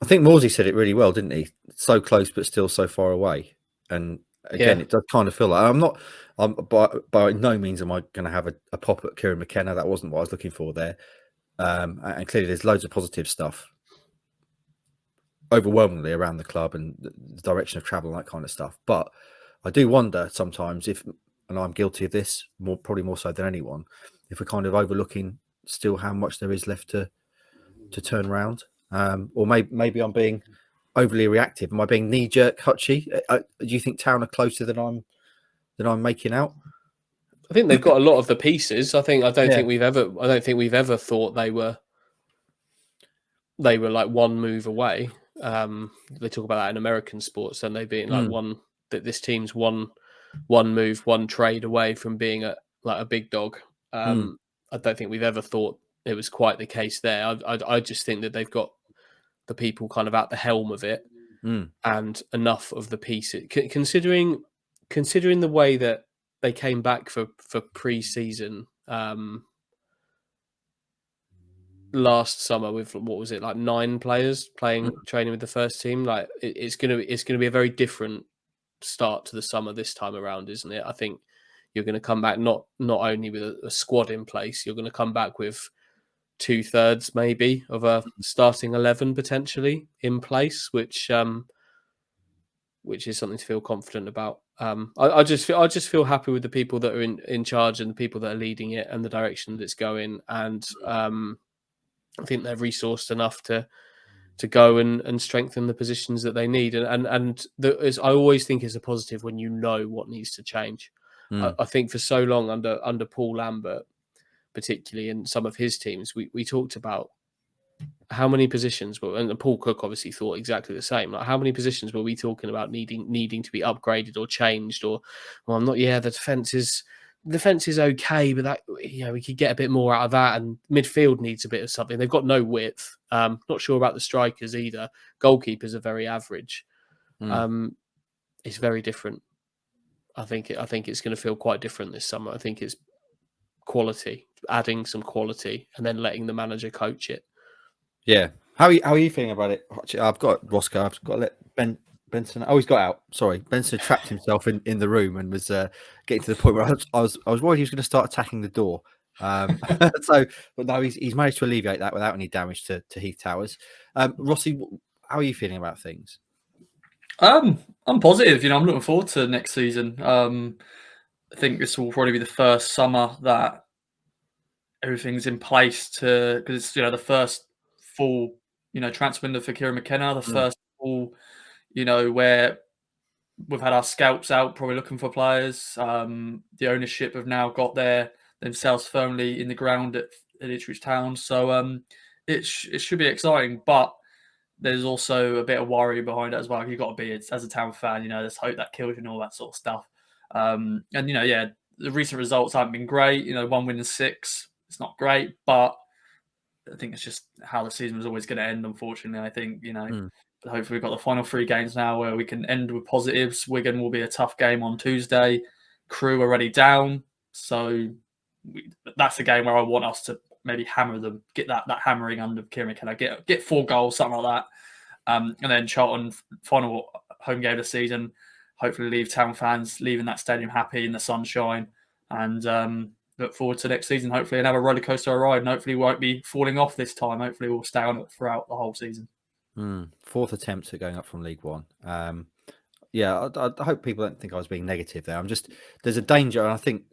I think Morsey said it really well, didn't he? So close, but still so far away. And again, it does kind of feel like by no means am I going to have a pop at Kieran McKenna. That wasn't what I was looking for there. And clearly, there's loads of positive stuff, overwhelmingly around the club and the direction of travel and that kind of stuff. But I do wonder sometimes if, and I'm guilty of this probably more so than anyone, if we're kind of overlooking still how much there is left to turn around. Or maybe I'm being overly reactive. Am I being knee jerk, Hutchie? Do you think Town are closer than I'm making out? I think they've got a lot of the pieces. I don't think we've ever thought they were like one move away. They talk about that in American sports, and they being like this team's one move, one trade away from being a big dog. I don't think we've ever thought it was quite the case there. I just think that they've got the people kind of at the helm of it, and enough of the pieces. Considering the way that they came back for pre-season last summer with, what was it, like 9 players training with the first team. Like it's gonna be a very different start to the summer this time around, isn't it? I think you're going to come back not only with a squad in place, you're going to come back with 2/3 maybe of a starting 11 potentially in place, which is something to feel confident about. I just feel happy with the people that are in charge and the people that are leading it and the direction that it's going. And I think they're resourced enough to go and strengthen the positions that they need. And I always think is a positive when you know what needs to change. I think for so long under Paul Lambert, particularly in some of his teams, we talked about how many positions and Paul Cook obviously thought exactly the same. Like, how many positions were we talking about needing to be upgraded or changed? Or, well, I'm not. Yeah, the defense is okay, but that, we could get a bit more out of that. And midfield needs a bit of something. They've got no width. Not sure about the strikers either. Goalkeepers are very average. It's very different. I think it's going to feel quite different this summer. I think it's quality, adding some quality, and then letting the manager coach it. Yeah. How are you feeling about it? I've got Roscoe. I've got to let Benson. Oh, he's got out. Sorry, Benson trapped himself in the room and was getting to the point where I was worried he was going to start attacking the door. But no, he's managed to alleviate that without any damage to Heath Towers. Rossi, how are you feeling about things? I'm positive. I'm looking forward to next season. I think this will probably be the first summer that everything's in place because it's the first full transfer window for Kieran McKenna, the first full where we've had our scouts out probably looking for players. The ownership have now got themselves firmly in the ground at Ipswich Town, so it should be exciting. But there's also a bit of worry behind it as well. You've got to be, as a Town fan, there's hope that kills you and all that sort of stuff. And the recent results haven't been great. 1 win and 6. It's not great, but I think it's just how the season was always going to end, unfortunately. I think, but hopefully we've got the final 3 games now where we can end with positives. Wigan will be a tough game on Tuesday. Crew already down, so that's a game where I want us to maybe hammer them, get that hammering under Kieran McKenna, get 4 goals, something like that. And then Charlton, final home game of the season, hopefully leave Town fans leaving that stadium happy in the sunshine, and look forward to next season. Hopefully another roller coaster ride, and hopefully we won't be falling off this time. Hopefully we'll stay on it throughout the whole season. 4th attempt at going up from League One. Yeah, I hope people don't think I was being negative there. There's a danger, and I think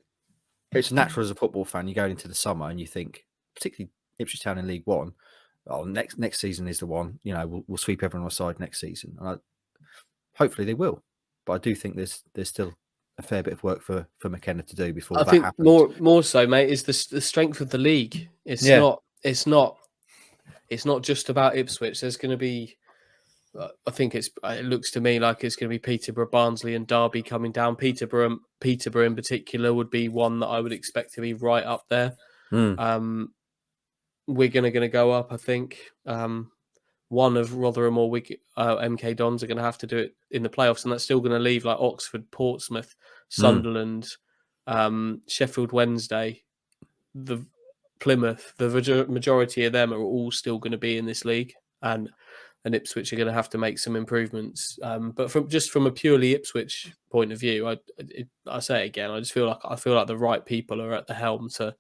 it's natural as a football fan. You go into the summer and you think, particularly Ipswich Town in League One, next season is the one. We'll sweep everyone aside next season. And hopefully they will, but I do think there's still a fair bit of work for McKenna to do before that happens. More so, mate, is the strength of the league. It's not just about Ipswich. There's going to be, I think it looks to me like it's going to be Peterborough, Barnsley, and Derby coming down. Peterborough in particular would be one that I would expect to be right up there. Wigan are going to go up, I think. One of Rotherham or Wigan, MK Dons are going to have to do it in the playoffs, and that's still going to leave like Oxford, Portsmouth, Sunderland, Sheffield Wednesday, the Plymouth. The majority of them are all still going to be in this league, and Ipswich are going to have to make some improvements. But from a purely Ipswich point of view, I say it again, I feel like the right people are at the helm to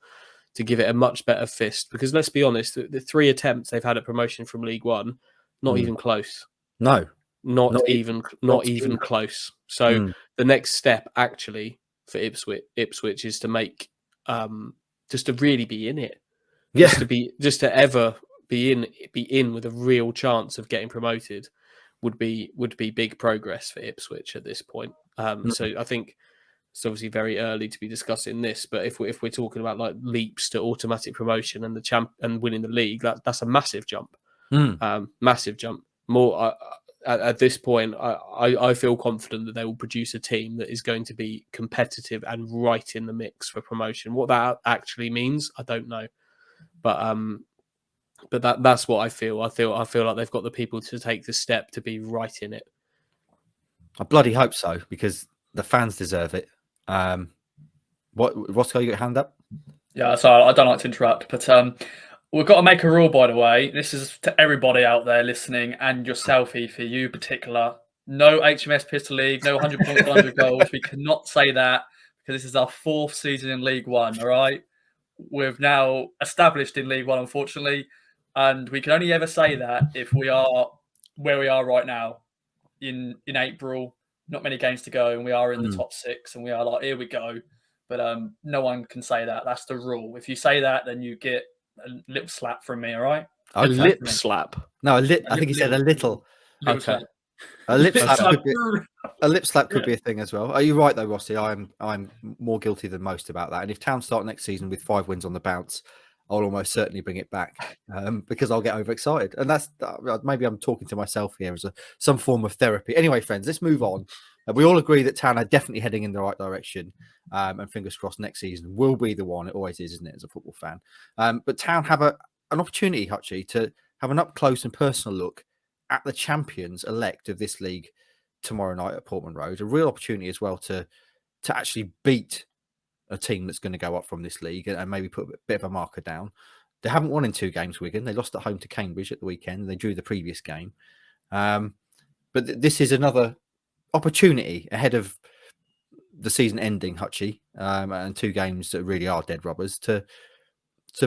give it a much better fist, because let's be honest, the 3 attempts they've had at promotion from League One, not even close. No, not even close. So the next step actually for Ipswich is to make just to really be in it. Just to ever be in with a real chance of getting promoted would be big progress for Ipswich at this point. So I think it's obviously very early to be discussing this, but if we're talking about like leaps to automatic promotion and and winning the league, that's a massive jump. Massive jump. More at this point, I feel confident that they will produce a team that is going to be competitive and right in the mix for promotion. What that actually means, I don't know, but that's what I feel. I feel like they've got the people to take the step to be right in it. I bloody hope so, because the fans deserve it. Roscoe, you got your hand up? Yeah, sorry, I don't like to interrupt, but we've got to make a rule, by the way. This is to everybody out there listening, and yourself, Heath, you in particular. No HMS Pistol League, no 100 points, 100 goals. We cannot say that, because this is our 4th season in League One, all right? We've now established in League One, unfortunately, and we can only ever say that if we are where we are right now in April. Not many games to go, and we are in the top 6, and we are like, here we go. But no one can say that. That's the rule. If you say that, then you get a lip slap from me, all right? A lip slap? No, I think he said a little. Okay. Slap. A lip slap could be a thing as well. Are you right though, Rossi? I'm more guilty than most about that. And if Town start next season with 5 wins on the bounce, I'll almost certainly bring it back, because I'll get overexcited. And that's maybe I'm talking to myself here as some form of therapy. Anyway, friends, let's move on. We all agree that Town are definitely heading in the right direction, and fingers crossed next season will be the one. It always is, isn't it, as a football fan? But Town have an opportunity, Hutchie, to have an up close and personal look at the champions elect of this league tomorrow night at Portman Road. A real opportunity as well to actually beat a team that's going to go up from this league and maybe put a bit of a marker down. They haven't won in 2 games, Wigan. They lost at home to Cambridge at the weekend. They drew the previous game. But this is another opportunity ahead of the season ending, Hutchie, and 2 games that really are dead rubbers to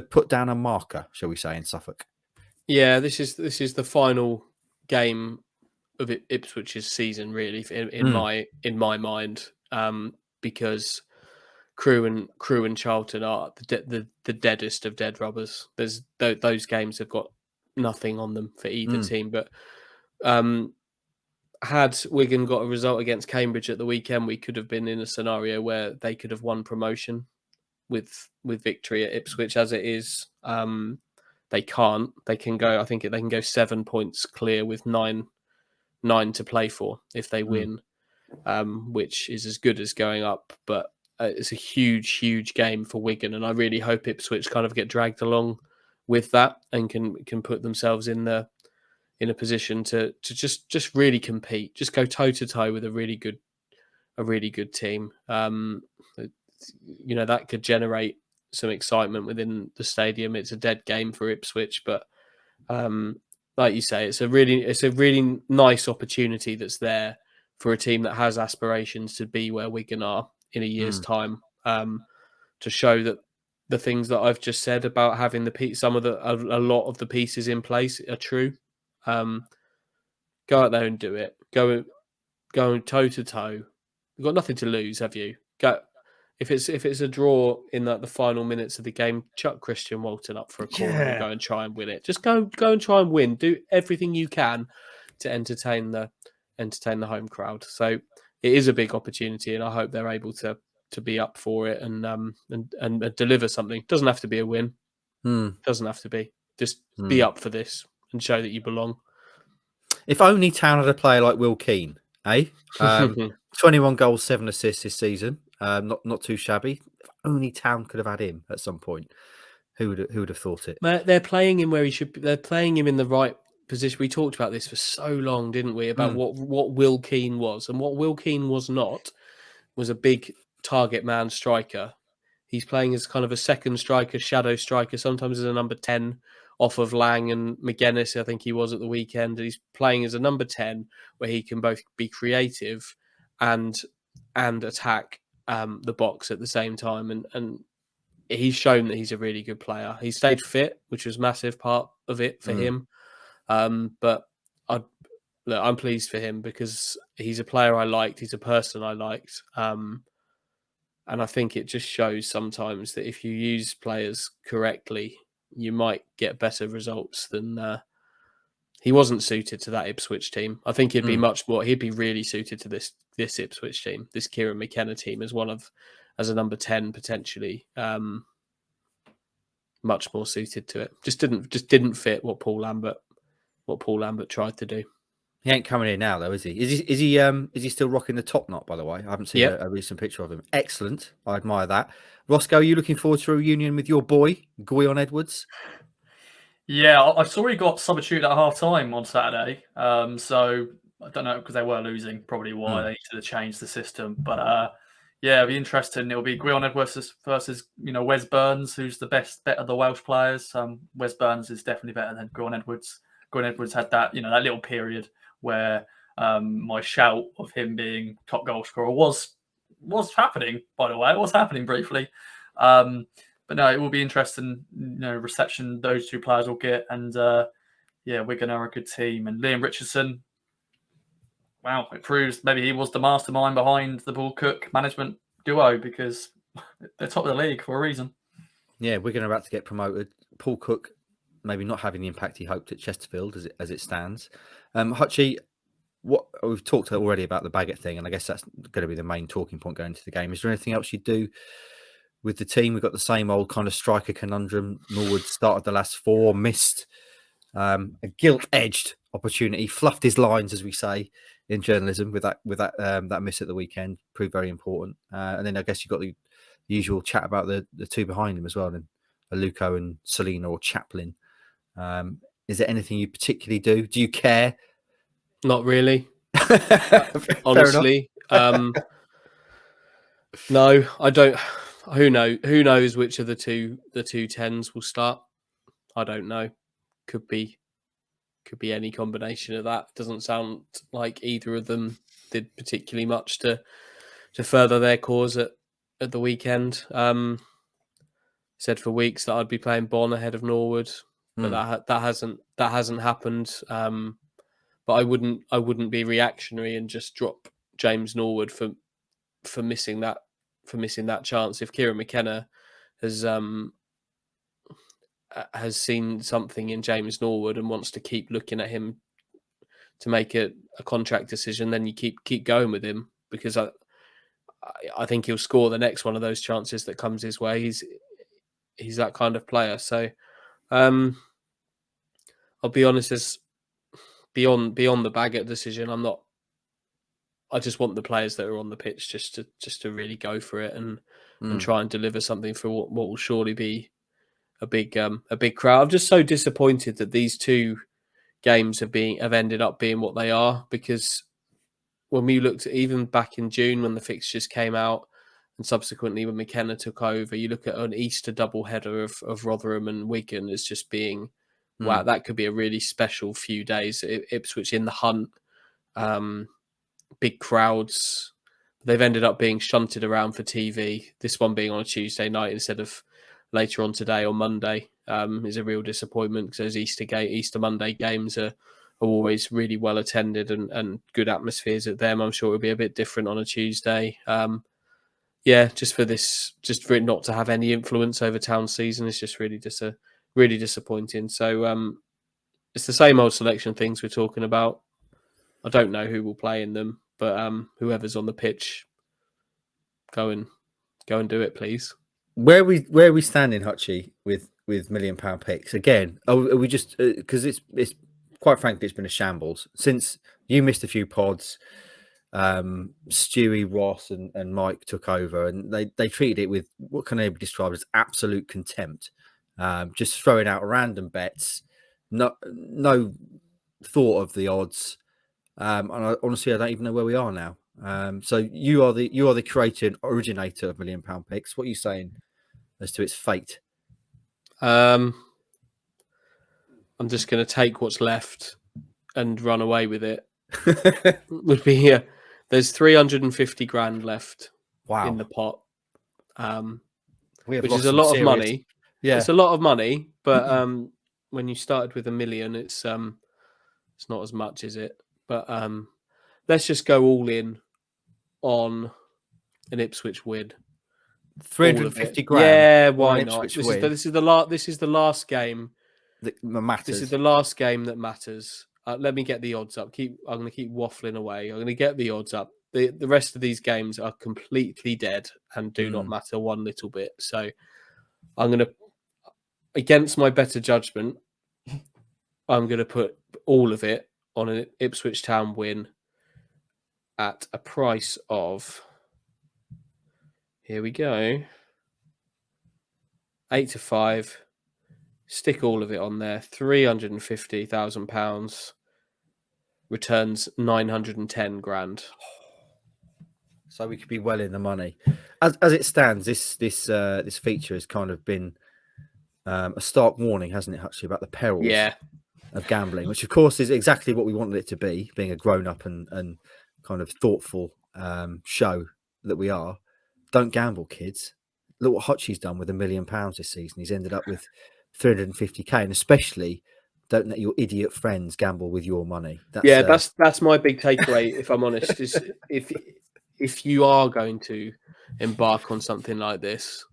put down a marker, shall we say, in Suffolk. Yeah, this is the final game of Ipswich's season, really, in my mind, because Crew and Charlton are the deadest of dead rubbers. There's those games have got nothing on them for either team. But had Wigan got a result against Cambridge at the weekend, we could have been in a scenario where they could have won promotion with victory at Ipswich. As it is, they can't. They can go. I think they can go 7 points clear with nine to play for if they win, which is as good as going up. But it's a huge game for Wigan, and I really hope Ipswich kind of get dragged along with that and can put themselves in a position to just really compete, just go toe to toe with a really good really good team. That could generate some excitement within the stadium. It's a dead game for Ipswich, but like you say, it's a really nice opportunity that's there for a team that has aspirations to be where Wigan are in a year's time, to show that the things that I've just said about having a lot of the pieces in place are true. Go out there and do it. Go toe to toe. You've got nothing to lose, have you? Go. If it's a draw in the final minutes of the game, chuck Christian Walton up for a corner and go and try and win it. Just go and try and win. Do everything you can to entertain the home crowd. So it is a big opportunity, and I hope they're able to be up for it and deliver something. Doesn't have to be a win. Doesn't have to be. Just be up for this and show that you belong. If only Town had a player like Will Keane, eh? 21 goals, 7 assists this season. Not too shabby. If only Town could have had him at some point. Who would have thought it? They're playing him where he should be. They're playing him in the right position. We talked about this for so long, didn't we? About what Will Keane was, and what Will Keane was not was a big target man striker. He's playing as kind of a second striker, shadow striker, sometimes as a number 10 off of Lang and McGuinness, I think he was at the weekend. And he's playing as a number 10 where he can both be creative and attack the box at the same time. And he's shown that he's a really good player. He stayed fit, which was a massive part of it for him. But I'm pleased for him because he's a player I liked. He's a person I liked. And I think it just shows sometimes that if you use players correctly, you might get better results than he wasn't suited to that Ipswich team. I think he'd be he'd be really suited to this Ipswich team, this Kieran McKenna team as a number 10 potentially. Much more suited to it. Just didn't fit what Paul Lambert tried to do. He ain't coming in now, though, is he? Is he still rocking the top knot? By the way, I haven't seen a recent picture of him. Excellent, I admire that. Roscoe, are you looking forward to a reunion with your boy Guyon Edwards? Yeah, I saw he got substituted at half time on Saturday. So I don't know because they were losing. Probably why they needed to change the system. But it'll be interesting. It'll be Guyon Edwards versus Wes Burns, who's the best bet of the Welsh players. Wes Burns is definitely better than Guyon Edwards. Guyon Edwards had that that little period where my shout of him being top goal scorer was happening, by the way. It was happening briefly. But no, it will be interesting, reception those two players will get. And Wigan are a good team. And Liam Richardson, wow, it proves maybe he was the mastermind behind the Paul Cook management duo because they're top of the league for a reason. Yeah, Wigan are about to get promoted. Paul Cook maybe not having the impact he hoped at Chesterfield as it stands. Hutchie, what we've talked already about the Baggett thing, and I guess that's going to be the main talking point going into the game. Is there anything else you do with the team? We've got the same old kind of striker conundrum. Norwood started the last 4, missed a gilt-edged opportunity, fluffed his lines, as we say in journalism, with that miss at the weekend, proved very important. And then I guess you've got the usual chat about the two behind him as well, then Aluko and Selina or Chaplin. Is there anything you particularly do? Do you care? Not really. Honestly. No, I don't. Who knows which of the two 10s will start? I don't know. Could be any combination of that. Doesn't sound like either of them did particularly much to further their cause at the weekend. Said for weeks that I'd be playing Bonn ahead of Norwood, but that hasn't happened. But I wouldn't be reactionary and just drop James Norwood for missing that chance. If Kieran McKenna has seen something in James Norwood and wants to keep looking at him to make a contract decision, then you keep going with him because I think he'll score the next one of those chances that comes his way. He's that kind of player. So I'll be honest, as beyond the Baggett decision, I just want the players that are on the pitch just to really go for it and try and deliver something for what will surely be a big crowd. I'm just so disappointed that these two games have ended up being what they are because when we looked at even back in June when the fixtures came out, and subsequently when McKenna took over, you look at an Easter double header of Rotherham and Wigan as just being, wow, that could be a really special few days. Ipswich in the hunt, big crowds. They've ended up being shunted around for TV. This one being on a Tuesday night instead of later on today or Monday is a real disappointment, because those Easter Monday games are always really well attended and good atmospheres at them. I'm sure it'll be a bit different on a Tuesday. Just for it not to have any influence over town season is just really disappointing. So it's the same old selection things we're talking about. I don't know who will play in them, but whoever's on the pitch, go and do it, please. Where are we standing, Hutchie, with £1 million picks again? Are we just because it's quite frankly it's been a shambles since you missed a few pods. Stewie, Ross, and Mike took over, and they treated it with what can only be described as absolute contempt. Just throwing out random bets, no thought of the odds. And honestly, I don't even know where we are now. So you are the creator and originator of £1 million picks. What are you saying as to its fate? I'm just going to take what's left and run away with it. Would be here. There's 350 grand left in the pot, which is a lot of money. Yeah, it's a lot of money, but when you started with £1 million, it's not as much, is it? But let's just go all in on an Ipswich win. 350 grand. Yeah, why not? This is the last game that matters. This is the last game that matters. Let me get the odds up. I'm going to keep waffling away. I'm going to get the odds up. The rest of these games are completely dead and do not matter one little bit. So I'm going to, against my better judgment, I'm going to put all of it on an Ipswich Town win at a price of, here we go, 8-5. Stick all of it on there. £350,000 returns 910 grand. So we could be well in the money. As it stands, this feature has kind of been a stark warning, hasn't it, Hutchie, about the perils of gambling, which of course is exactly what we wanted it to be, being a grown-up and kind of thoughtful show that we are. Don't gamble, kids. Look what Hutchie's done with £1 million this season. He's ended up with 350k, and especially don't let your idiot friends gamble with your money. That's my big takeaway, if I'm honest, is if you are going to embark on something like this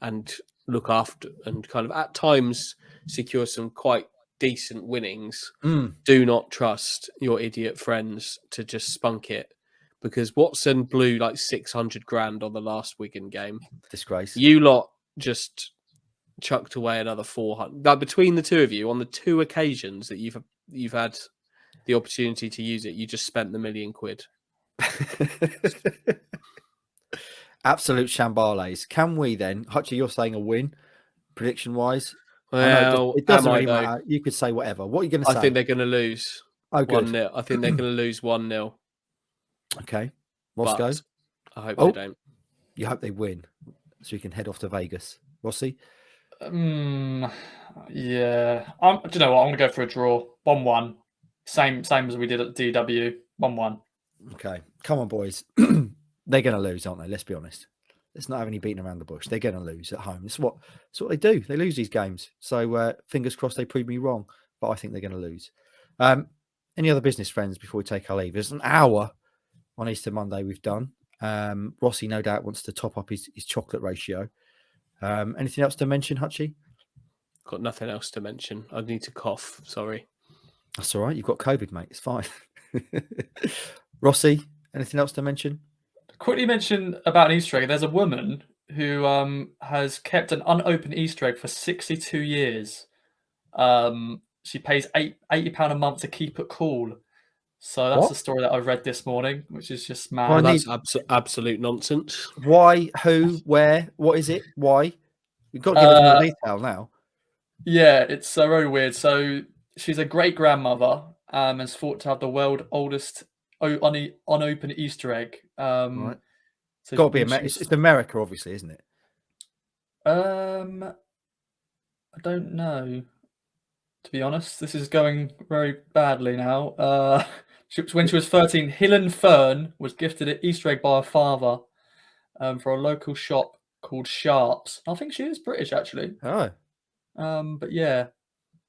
and look after and kind of at times secure some quite decent winnings, do not trust your idiot friends to just spunk it, because Watson blew like 600 grand on the last Wigan game. Disgrace. You lot just chucked away another 400. Now, between the two of you, on the two occasions that you've had the opportunity to use it, you just spent the £1 million. Absolute shambales. Can we then, Hutchie, you're saying a win, prediction wise? Well, it doesn't really matter. You could say whatever. What are you going to say? I think they're going to lose. Oh, good. 1-0. I think they're going to lose 1-0. Okay. Roscoe? I hope they don't. You hope they win so you can head off to Vegas. Rossi? Yeah. Do you know what? I'm going to go for a draw. 1-1. Same as we did at DW. 1-1. Okay. Come on, boys. They're going to lose, aren't they? Let's be honest. Let's not have any beating around the bush. They're going to lose at home. It's what they do. They lose these games. So fingers crossed they prove me wrong. But I think they're going to lose. Any other business friends before we take our leave? There's an hour on Easter Monday we've done. Rossi, no doubt, wants to top up his chocolate ratio. Anything else to mention, Hutchie? Got nothing else to mention. I need to cough. Sorry. That's all right. You've got COVID, mate. It's fine. Rossi, anything else to mention? Quickly mention about an Easter egg. There's a woman who has kept an unopened Easter egg for 62 years. She pays £80 a month to keep it cool. So that's the story that I read this morning, which is just mad. Well, that's absolute nonsense. Why? Who? Where? What is it? Why? You've got to give us more detail now. Yeah, it's very weird. So she's a great grandmother and is thought to have the world's oldest unopened Easter egg. Right. So Got to be it's America, obviously, isn't it? I don't know. To be honest, this is going very badly now. When she was 13, Helen Fern was gifted an Easter egg by her father for a local shop called Sharps. I think she is British, actually. Oh. But yeah,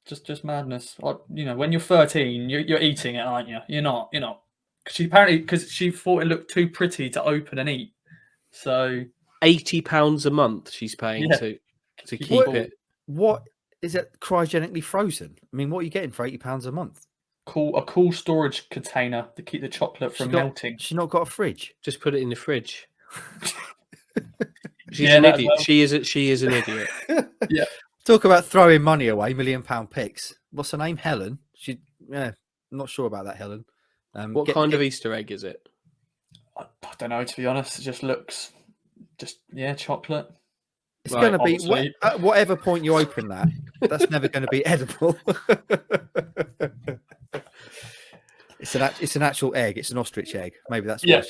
just madness. When you're 13, you're eating it, aren't you? You're not. Because she thought it looked too pretty to open and eat. So £80 a month she's paying to keep it. What is it? Cryogenically frozen? I mean, what are you getting for £80 a month? A cool storage container to keep the chocolate from melting. She's not got a fridge. Just put it in the fridge. She's an idiot. Well. She is an idiot. Yeah. Talk about throwing money away, £1 million picks. What's her name? Helen. I'm not sure about that, Helen. What kind of Easter egg is it? I don't know, to be honest. It just looks chocolate. It's going to be at whatever point you open that. That's never going to be edible. It's an actual egg. It's an ostrich egg. Maybe that's why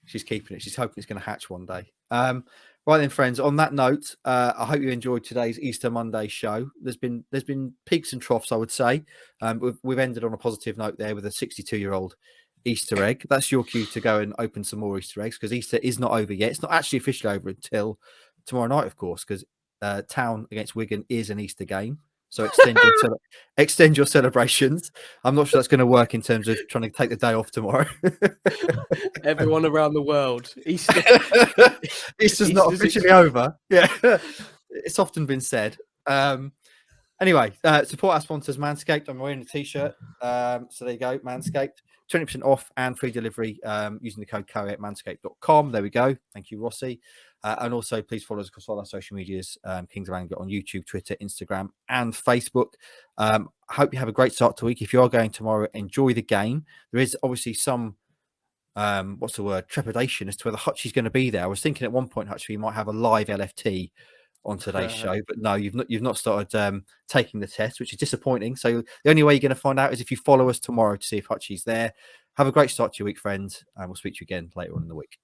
she's keeping it. She's hoping it's going to hatch one day. Right then, friends. On that note, I hope you enjoyed today's Easter Monday show. There's been peaks and troughs, I would say. We've ended on a positive note there with a 62-year-old Easter egg. That's your cue to go and open some more Easter eggs, because Easter is not over yet. It's not actually officially over until tomorrow night, of course, because Town against Wigan is an Easter game. So extend your celebrations. I'm not sure that's going to work in terms of trying to take the day off tomorrow. Everyone around the world, Easter's not officially over. Yeah, it's often been said. Anyway, support our sponsors, Manscaped. I'm wearing a t-shirt. So there you go, Manscaped. 20% off and free delivery using the code KOA at manscaped.com. There we go. Thank you, Rossi. And also, please follow us across all our social medias, Kings of Anglia on YouTube, Twitter, Instagram, and Facebook. I hope you have a great start to the week. If you are going tomorrow, enjoy the game. There is obviously some, trepidation as to whether Hutchie's going to be there. I was thinking at one point, Hutchie, you might have a live LFT on today's show, but no, you've not started taking the test, which is disappointing. So the only way you're going to find out is if you follow us tomorrow to see if Hutchie's there. Have a great start to your week, friends, and we'll speak to you again later on in the week.